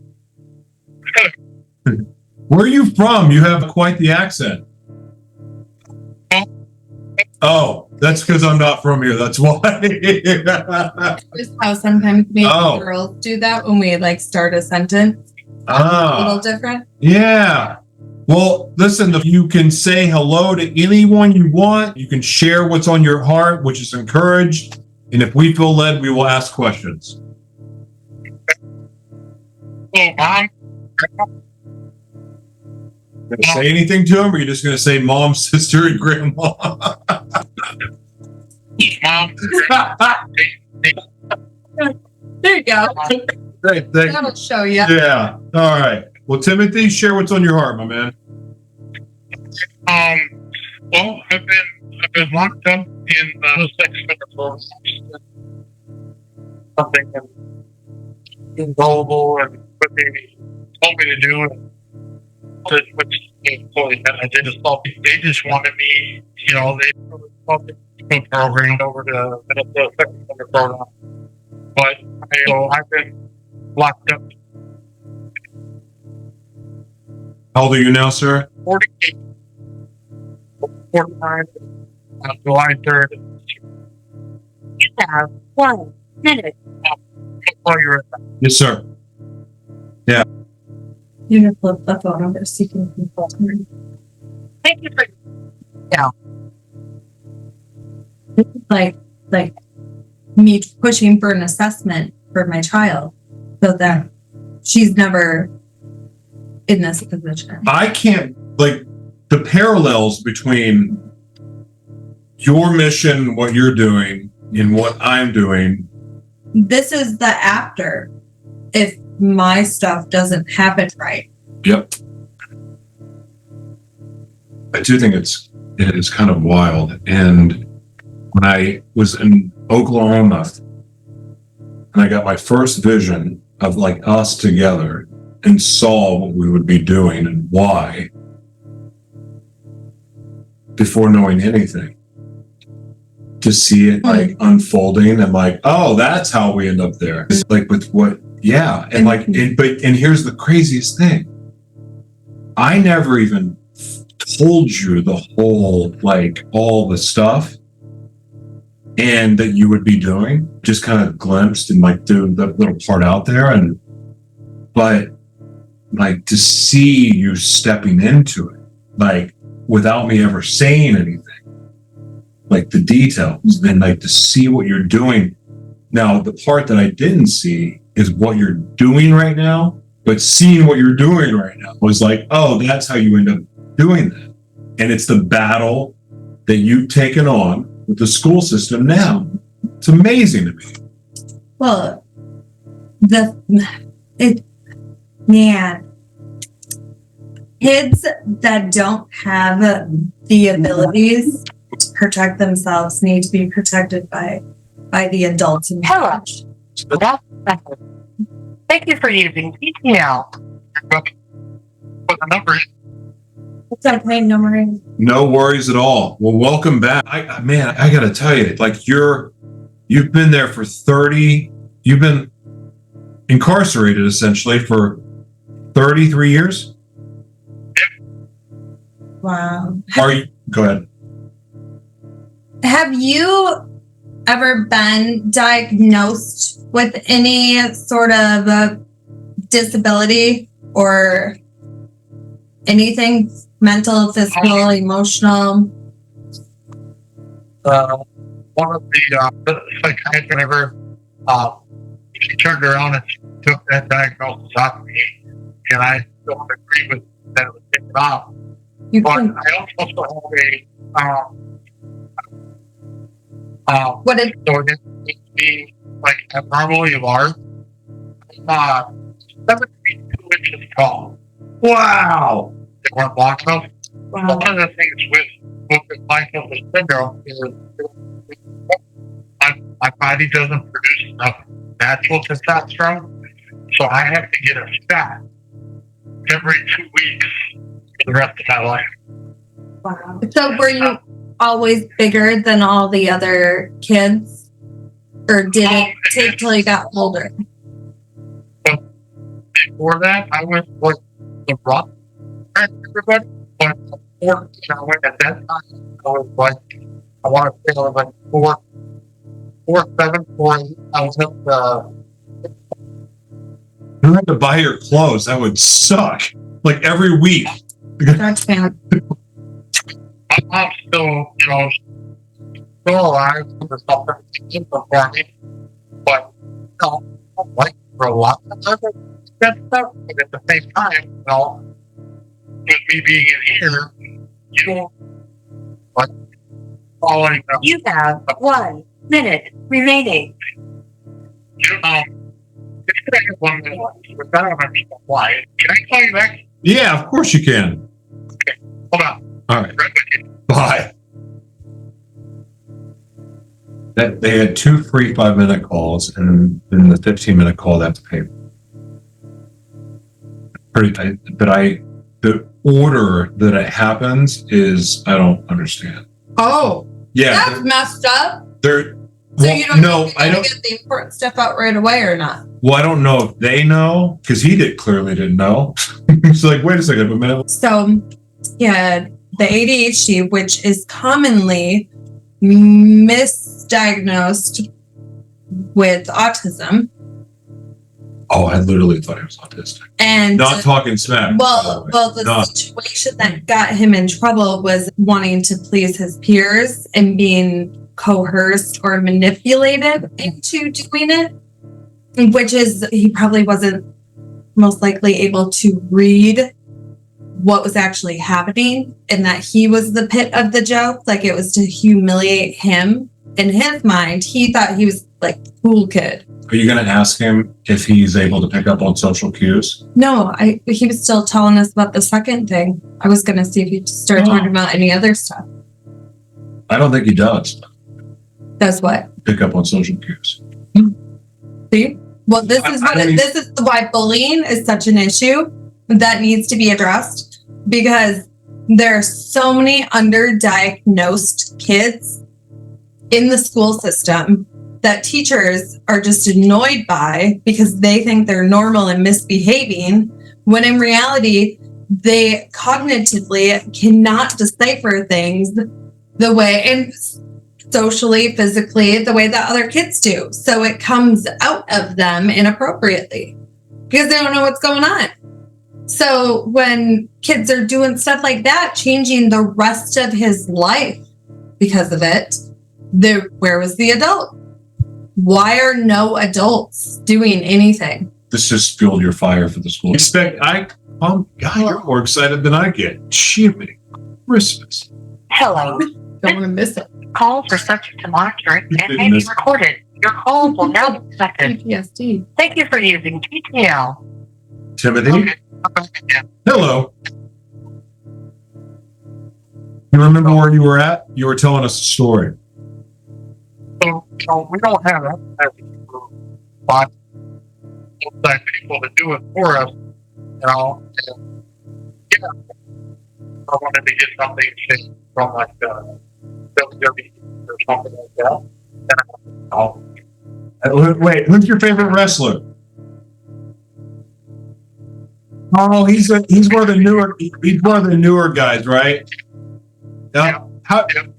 Where are you from? You have quite the accent. Oh, that's because I'm not from here. That's why. Just how sometimes maybe Oh. girls do that when we like start a sentence. A little Ah, different. yeah. Well, listen, you can say hello to anyone you want. You can share what's on your heart, which is encouraged. And if we feel led, we will ask questions. Mom, Gonna say anything to him, or are you just going to say mom, sister, and grandma? Mom, There you go. Thank That'll show you. Yeah. All right. Well, Timothy, share what's on your heart, my man. well, I've been locked up in sex offender for something involvable and what they told me to do, and which I did assault. They just wanted me, they programmed over to the sex offender program, but I've been locked up How old are you now, sir? 48, 49, July 3rd. You have 1 minute. While you're at Yes, sir. You can flip the phone over so you can control. Thank you for Like me pushing for an assessment for my child so that she's never in this position. I can't, like, the parallels between your mission, what you're doing, and what I'm doing. This is the after if my stuff doesn't happen right. Yep. I do think it is kind of wild. And when I was in Oklahoma and I got my first vision of like us together and saw what we would be doing and why before knowing anything, to see it like unfolding and like, oh, that's how we end up there. It's like with what, yeah. And like, and here's the craziest thing. I never even told you the whole, like all the stuff and that you would be doing, just kind of glimpsed and like do the little part out there. And, but like to see you stepping into it, like without me ever saying anything, like the details, and like to see what you're doing. Now, the part that I didn't see is what you're doing right now, but seeing what you're doing right now was like, oh, that's how you end up doing that. And it's the battle that you've taken on with the school system now. It's amazing to me. Well, kids that don't have the abilities to protect themselves need to be protected by the adults in Hello. charge. Thank you for using GTL. what the number is. What's that name, number? No worries at all. Well, welcome back. I got to tell you, like you've been there for 30, you've been incarcerated essentially for 33 years. Wow. Go ahead. Have you ever been diagnosed with any sort of disability or anything mental, physical, emotional? One of the psychiatrists ever, she turned around and she took that diagnosis off of me, and I don't agree with that it was taken off. You But can, I also have what is so it needs to be like abnormally large. 7 feet 2 inches tall. Wow. They weren't long enough. wow. One of the things with myself syndrome is my body doesn't produce enough natural testosterone, so I have to get a shot every 2 weeks for the rest of my life. Wow. So were you always bigger than all the other kids? Or did it take till you got older? Before that, I was like the rock everybody, but before, at that time, I was like, I want to say I was like 4'7", 4'8". I was at the You had to buy your clothes. That would suck. Like every week. That's bad. my mom's still, still alive or something for me, but I'm like for a lot of that stuff. But at the same time, with me being in here, you don't like following them. You have 1 minute remaining. It's gonna have 1 minute. With that, I'm gonna be quiet. Can I call you back? Yeah, of course you can. Hold on. All right. Right with you. Bye. That they had 2 free 5-minute calls, and then the 15-minute call that's paid. The order that it happens is I don't understand. Oh, Yeah, that's messed up. they're. So Well, you don't know no, if I you're don't. gonna get the important stuff out right away or not. Well, I don't know if they know because he clearly didn't know. He's like, wait a second, a minute. So, yeah, the ADHD, which is commonly misdiagnosed with autism, Oh, I literally thought he was autistic. and Not talking smack. well, the No. situation that got him in trouble was wanting to please his peers and being coerced or manipulated into doing it, which is he probably wasn't most likely able to read what was actually happening and that he was the pit of the joke. Like it was to humiliate him. In his mind, he thought he was like the cool kid. Are you going to ask him if he's able to pick up on social cues? No, he was still telling us about the second thing. I was going to see if he'd start talking about any other stuff. I don't think he does That's what. pick up on social cues. See? Well, this is this is why bullying is such an issue that needs to be addressed, because there are so many underdiagnosed kids in the school system that teachers are just annoyed by because they think they're normal and misbehaving, when in reality, they cognitively cannot decipher things the way, and socially, physically, the way that other kids do. So it comes out of them inappropriately because they don't know what's going on. So when kids are doing stuff like that, changing the rest of his life because of it, where was the adult? Why are no adults doing anything? This just fueled your fire for the school. God, you're more excited than I get. Jiminy Christmas. Hello. Don't want to miss it. Calls are subject to monitoring and may be recorded. Your call will now be accepted. PTSD. Thank you for using TTL. Timothy, Okay. I'm back again. hello. You remember where you were at? You were telling us a story. So we don't have but outside people to do it for us, and I wanted to get something from like WWE or something like that. Wait, who's your favorite wrestler? Oh, he's one of the newer guys, right? Yeah.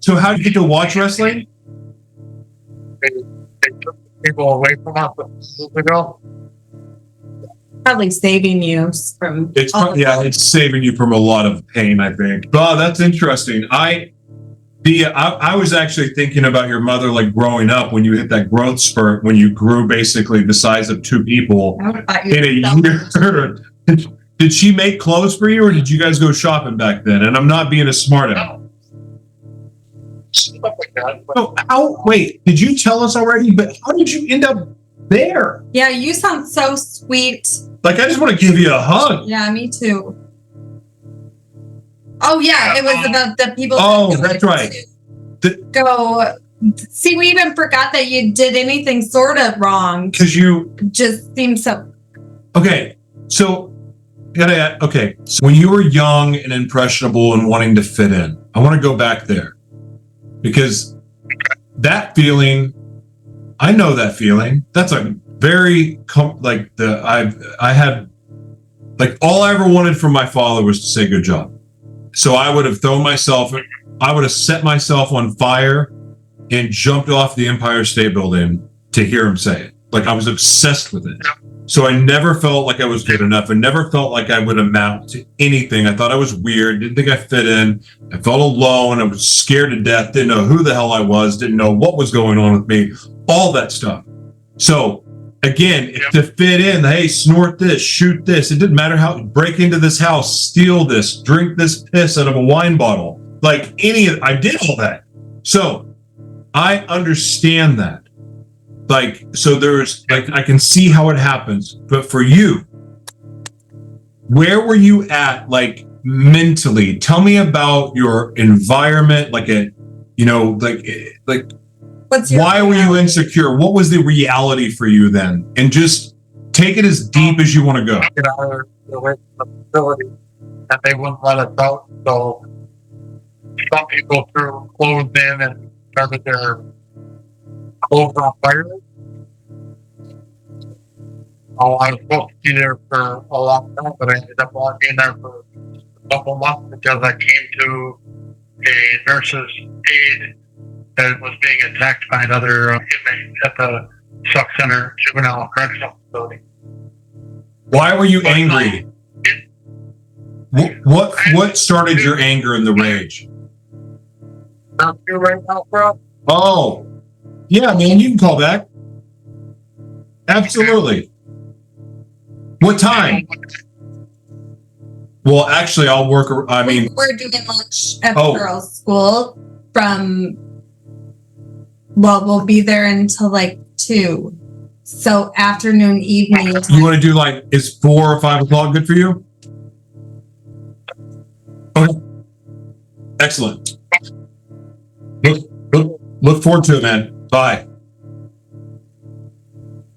So how did you get to watch wrestling? they took people away from us years ago. Probably saving you from It's all of yeah, it's saving you from a lot of pain, I think. Oh, that's interesting. I was actually thinking about your mother, like growing up when you hit that growth spurt, when you grew basically the size of two people in a year. Did she make clothes for you, or did you guys go shopping back then? And I'm not being a smart aleck. Stuff like that. But So wait, did you tell us already? But how did you end up there? Yeah, you sound so sweet. Like, I just want to give you a hug. Yeah, me too. Oh yeah, it was about the people. Oh, that's right. Go. See, we even forgot that you did anything sort of wrong. Because you Just seems so. okay. So so when you were young and impressionable and wanting to fit in, I want to go back there because that feeling, I know that feeling. That's a very I had like all I ever wanted from my father was to say good job. So I would have set myself on fire and jumped off the Empire State Building to hear him say it. Like, I was obsessed with it. So I never felt like I was good enough. I never felt like I would amount to anything. I thought I was weird, didn't think I fit in. I felt alone. I was scared to death, didn't know who the hell I was, didn't know what was going on with me, all that stuff. So again, to fit in, hey, snort this, shoot this. It didn't matter how, break into this house, steal this, drink this piss out of a wine bottle. Like I did all that. So I understand that. Like, so there's like, I can see how it happens. But for you, where were you at, like, mentally? Tell me about your environment, like why were you insecure? What was the reality for you then? And just take it as deep as you want to go. get out away from the facility, and they wouldn't let us out. So some people threw clothes in and started their clothes on fire. Oh, I was supposed to be there for a long time, but I ended up only being there for a couple months because I came to a nurse's aide that was being attacked by another inmate at the Suck Center Juvenile Correctional Facility. Why were you angry? What started your anger and the rage? Not you right now, bro. Oh, yeah, man, you can call back. Absolutely. What time? Well, actually, I'll work. I mean, we're doing lunch at Oh. the girls' school we'll be there until like 2. So afternoon, evening. you want to do like, is 4 or 5 o'clock good for you? Okay. Excellent. Look forward to it, man. Bye.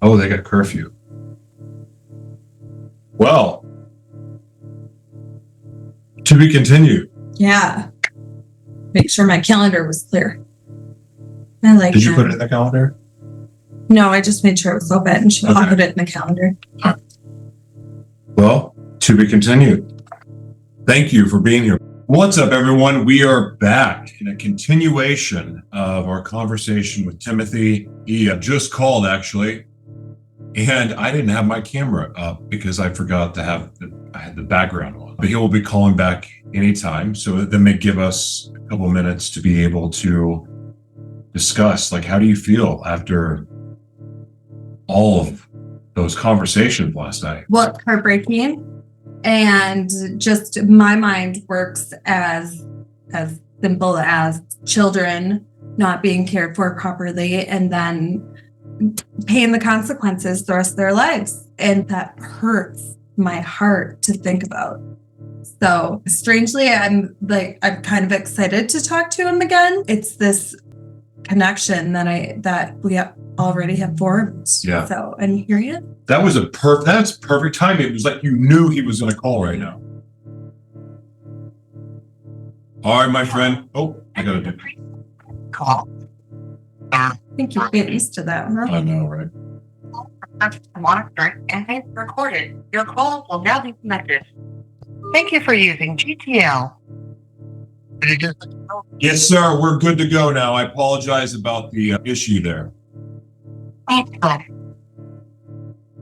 Oh, they got curfew. Well, to be continued. Yeah. Make sure my calendar was clear. I like Did you that. put it in the calendar? No, I just made sure it was open and she Okay. put it in the calendar. Well, to be continued. Thank you for being here. What's up, everyone? We are back in a continuation of our conversation with Timothy. He just called, actually, and I didn't have my camera up because I forgot to have I had the background on. But he will be calling back anytime, so that may give us a couple minutes to be able to discuss, like, how do you feel after all of those conversations last night? Well, heartbreaking. And just my mind works as simple as children not being cared for properly and then paying the consequences the rest of their lives. And that hurts my heart to think about. So strangely, I'm kind of excited to talk to him again. It's this connection that we already have formed. Yeah. So, and here he is. That was that's perfect timing. It was like you knew he was going to call right now. All right, my friend. Oh, I got to do. Call. I think you get used to that, huh? I know, right? Monitoring and being recorded. Your call will now be connected. Thank you for using GTL. Did you get Yes, sir. We're good to go now. I apologize about the issue there.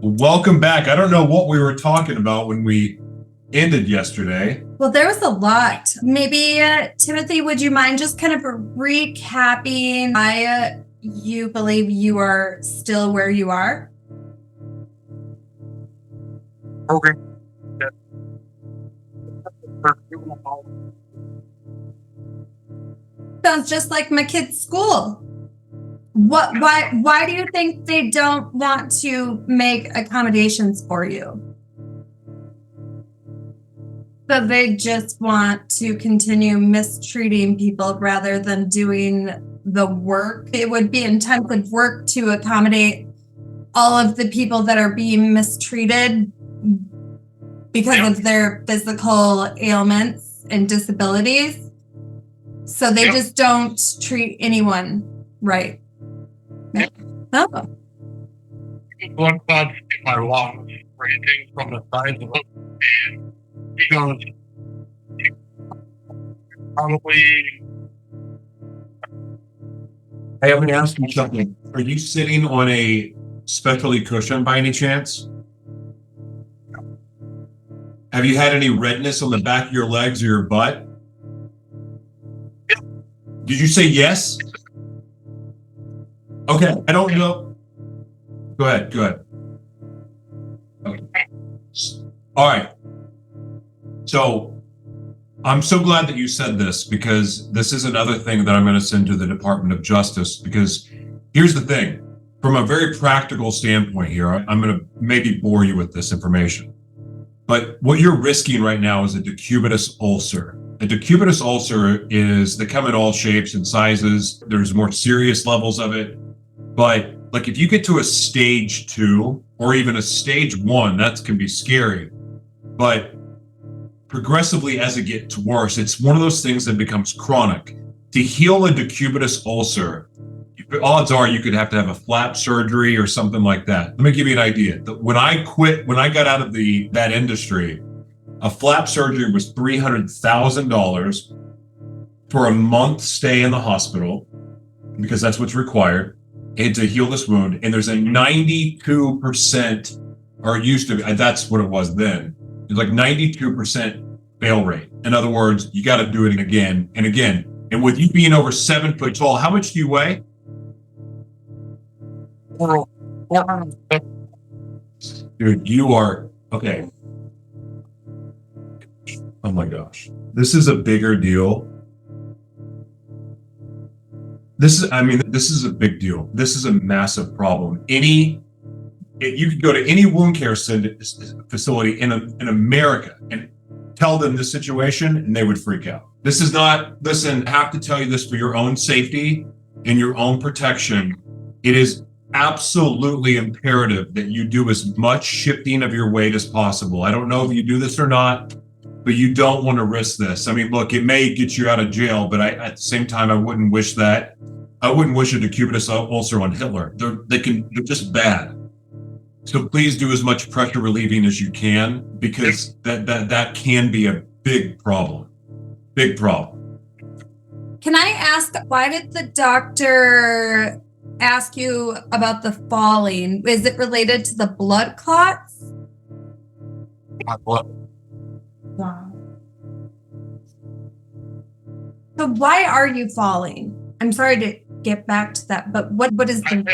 Welcome back. I don't know what we were talking about when we ended yesterday. Well, there was a lot. Maybe, Timothy, would you mind just kind of recapping why you believe you are still where you are? Okay. Sounds just like my kid's school. Why do you think they don't want to make accommodations for you? So they just want to continue mistreating people rather than doing the work. It would be intensive work to accommodate all of the people that are being mistreated because of their physical ailments and disabilities. So they just don't treat anyone right. Oh. One thought in my lungs, breathing from the sides of it, and he goes, probably. Hey, let me ask you something. Are you sitting on a specialty cushion by any chance? Have you had any redness on the back of your legs or your butt? Did you say yes? Okay, I don't know. Go ahead. Okay. All right. So I'm so glad that you said this, because this is another thing that I'm going to send to the Department of Justice, because here's the thing. From a very practical standpoint here, I'm going to maybe bore you with this information. But what you're risking right now is a decubitus ulcer. A decubitus ulcer they come in all shapes and sizes. There's more serious levels of it. But like if you get to a stage 2 or even a stage 1, that can be scary. But progressively as it gets worse, it's one of those things that becomes chronic. To heal a decubitus ulcer, odds are you could have to have a flap surgery or something like that. Let me give you an idea. When I got out of that industry, a flap surgery was $300,000 for a month stay in the hospital, because that's what's required, and to heal this wound. And there's a 92%, or it used to be, that's what it was then. It's like 92% fail rate. In other words, you got to do it again and again. And with you being over 7 foot tall, how much do you weigh? Dude, you are, okay. Oh my gosh. This is a bigger deal. This is a big deal. This is a massive problem. You could go to any wound care facility in America and tell them this situation and they would freak out. This is not, listen, I have to tell you this for your own safety and your own protection. It is absolutely imperative that you do as much shifting of your weight as possible. I don't know if you do this or not, but you don't want to risk this. I mean, look, it may get you out of jail, but at the same time, I wouldn't wish that. I wouldn't wish a decubitus ulcer on Hitler. They're just bad. So please do as much pressure relieving as you can, because that can be a big problem. Big problem. Can I ask, why did the doctor ask you about the falling? Is it related to the blood clots? What? Wow. So why are you falling? I'm sorry to get back to that, but what is the...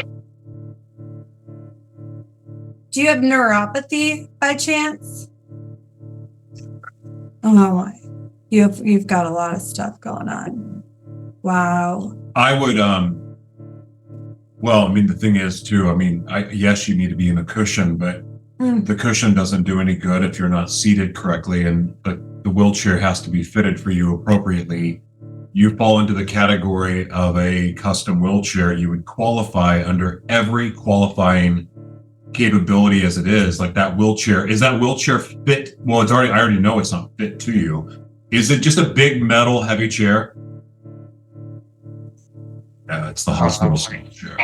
Do you have neuropathy by chance? Oh, you've got a lot of stuff going on. Wow. I would, well, I mean, the thing is too, I mean, yes, you need to be in a cushion, but the cushion doesn't do any good if you're not seated correctly, and the wheelchair has to be fitted for you appropriately. You fall into the category of a custom wheelchair. You would qualify under every qualifying capability as it is. Like that wheelchair, is that wheelchair fit? Well, I already know it's not fit to you. Is it just a big metal heavy chair? Yeah, it's the hospital chair.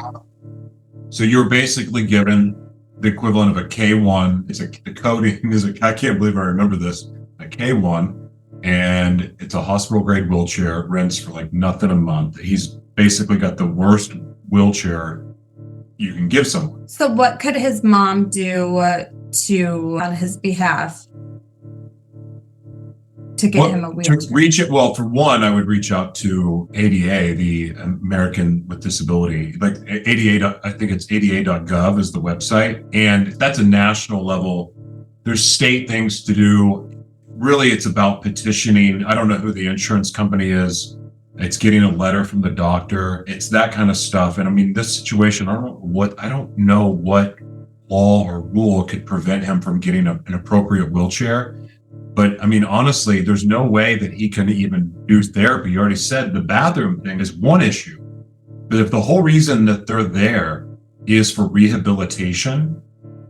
So you're basically given the equivalent of a K1. The coding is I can't believe I remember this. A K1, and it's a hospital grade wheelchair. Rents for like nothing a month. He's basically got the worst wheelchair you can give someone. So what could his mom do on his behalf to get him a wheelchair? To reach it, well, for one, I would reach out to ADA, the American with Disability, like ADA, I think it's ada.gov is the website. And that's a national level. There's state things to do. Really, it's about petitioning. I don't know who the insurance company is. It's getting a letter from the doctor. It's that kind of stuff. And I mean, this situation, I don't know what law or rule could prevent him from getting an appropriate wheelchair. But I mean, honestly, there's no way that he can even do therapy. You already said the bathroom thing is one issue. But if the whole reason that they're there is for rehabilitation,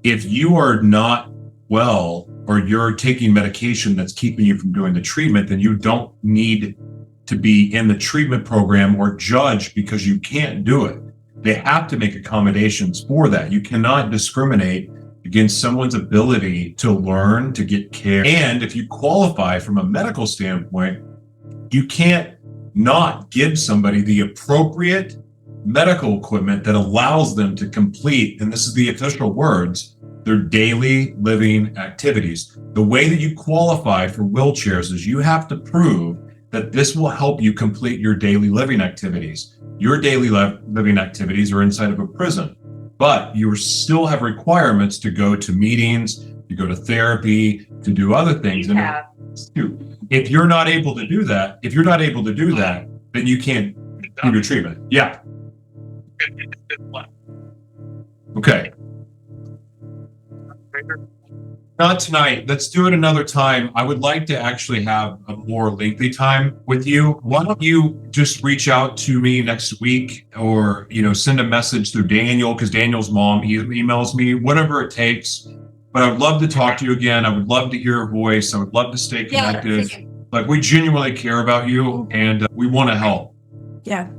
if you are not well or you're taking medication that's keeping you from doing the treatment, then you don't need to be in the treatment program or judged because you can't do it. They have to make accommodations for that. You cannot discriminate against someone's ability to learn, to get care. And if you qualify from a medical standpoint, you can't not give somebody the appropriate medical equipment that allows them to complete, and this is the official words, their daily living activities. The way that you qualify for wheelchairs is you have to prove that this will help you complete your daily living activities. Your daily living activities are inside of a prison, but you still have requirements to go to meetings, to go to therapy, to do other things. If you're not able to do that, then you can't do your treatment. Yeah. Okay. Not tonight. Let's do it another time. I would like to actually have a more lengthy time with you. Why don't you just reach out to me next week or, send a message through Daniel, because Daniel's mom emails me, whatever it takes. But I would love to talk to you again. I would love to hear your voice. I would love to stay connected. Yeah. Like, we genuinely care about you and we want to help. Yeah.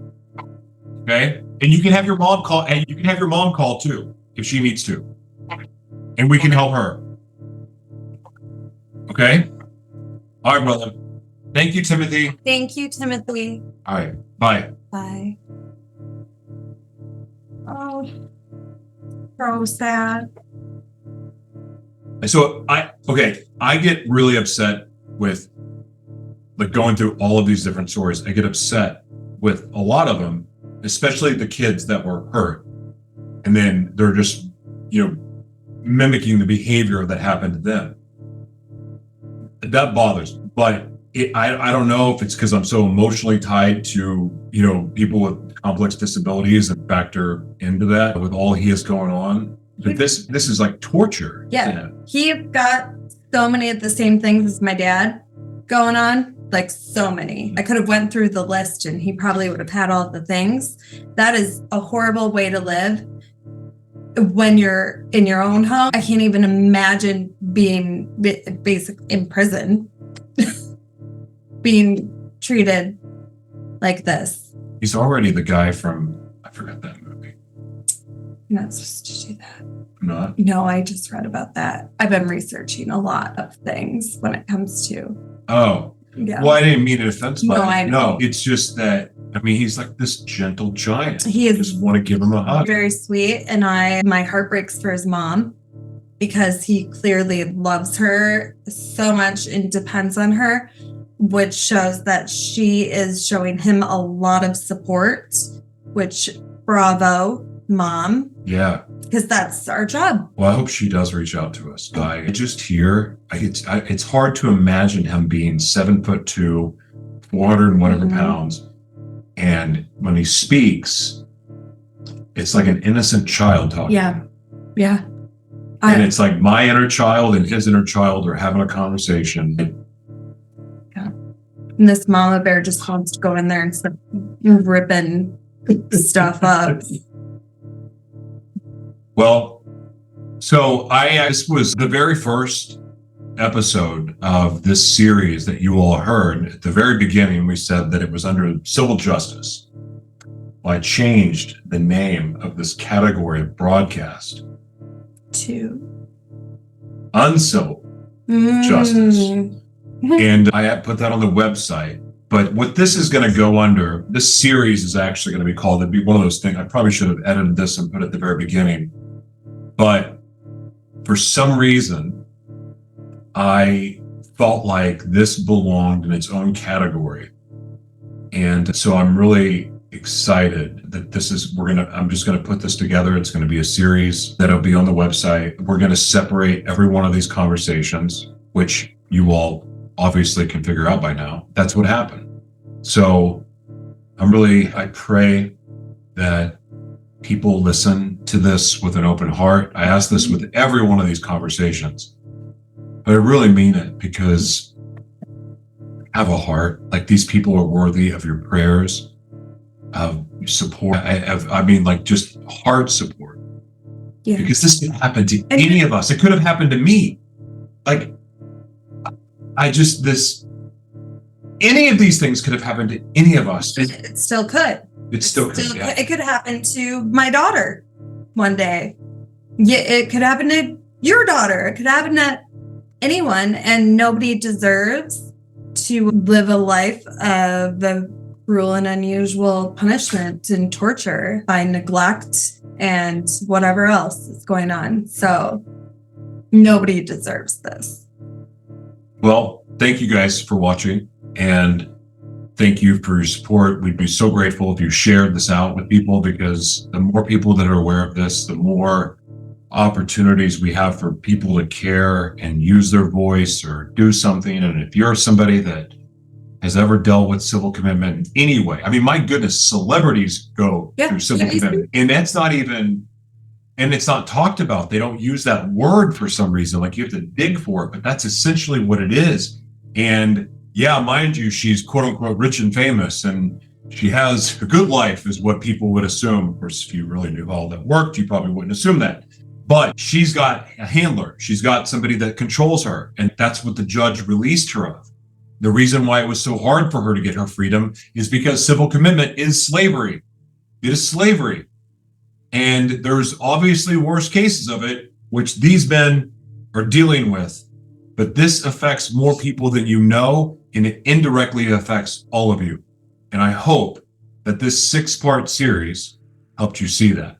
Okay. And you can have your mom call, and you can have your mom call too, if she needs to. And we can help her. Okay? All right, brother. Thank you, Timothy. Thank you, Timothy. All right. Bye. Bye. Oh, so sad. So I get really upset with going through all of these different stories. I get upset with a lot of them, especially the kids that were hurt. And then they're just, mimicking the behavior that happened to them. That bothers me. But I don't know if it's because I'm so emotionally tied to, people with complex disabilities and factor into that with all he has going on. But this is like torture. Yeah. He's got so many of the same things as my dad going on, like so many. I could have went through the list and he probably would have had all the things. That is a horrible way to live when you're in your own home. I can't even imagine being basically in prison, being treated like this. He's already the guy from, I forgot that movie. You're not supposed to do that. Not? No, I just read about that. I've been researching a lot of things when it comes to. Oh. Yeah. Well, I didn't mean it offensive. No, I know. No, it's just that, he's like this gentle giant. He is. I just want to give him a hug. Very sweet. And my heart breaks for his mom because he clearly loves her so much and depends on her, which shows that she is showing him a lot of support, which bravo, Mom. Yeah. Because that's our job. Well, I hope she does reach out to us. I just hear, it's hard to imagine him being 7'2", 400 and whatever pounds. And when he speaks, it's like an innocent child talking. Yeah. Yeah. And it's like my inner child and his inner child are having a conversation. Yeah. And this mama bear just wants to go in there and start ripping stuff up. Well, so this was the very first episode of this series that you all heard. At the very beginning, we said that it was under civil justice. Well, I changed the name of this category of broadcast to uncivil justice. And I put that on the website. But what this is going to go under, this series is actually going to be called, it'd be one of those things, I probably should have edited this and put it at the very beginning. But for some reason, I felt like this belonged in its own category. And so I'm really excited that this is, I'm just going to put this together. It's going to be a series that'll be on the website. We're going to separate every one of these conversations, which you all obviously can figure out by now. That's what happened. So I pray that people listen to this with an open heart. I ask this with every one of these conversations, but I really mean it, because have a heart. Like, these people are worthy of your prayers, of support. I mean, like, just heart support. Yeah. Because this could happen to any of us. It could have happened to me. Like, any of these things could have happened to any of us. It still could. It still could. Yeah. It could happen to my daughter one day. Yeah, it could happen to your daughter. It could happen to anyone, and nobody deserves to live a life of the cruel and unusual punishment and torture by neglect and whatever else is going on. So nobody deserves this. Well, thank you guys for watching, and thank you for your support. We'd be so grateful if you shared this out with people, because the more people that are aware of this, the more opportunities we have for people to care and use their voice or do something. And if you're somebody that has ever dealt with civil commitment in any way, I mean, my goodness, celebrities go through civil commitment, and that's not even, and it's not talked about. They don't use that word for some reason. Like, you have to dig for it, but that's essentially what it is. And yeah, mind you, she's quote unquote rich and famous, and she has a good life, is what people would assume. Of course, if you really knew how all that worked, you probably wouldn't assume that. But she's got a handler. She's got somebody that controls her. And that's what the judge released her of. The reason why it was so hard for her to get her freedom is because civil commitment is slavery. It is slavery. And there's obviously worse cases of it, which these men are dealing with. But this affects more people than you know, and it indirectly affects all of you. And I hope that this 6-part series helped you see that.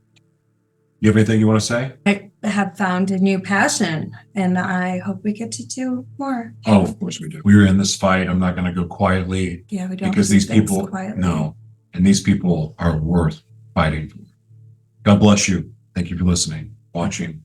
You have anything you want to say? I have found a new passion, and I hope we get to do more. Oh, of course we do. We were in this fight. I'm not going to go quietly. Yeah, we don't. Because these people, no. And these people are worth fighting for. God bless you. Thank you for listening, watching.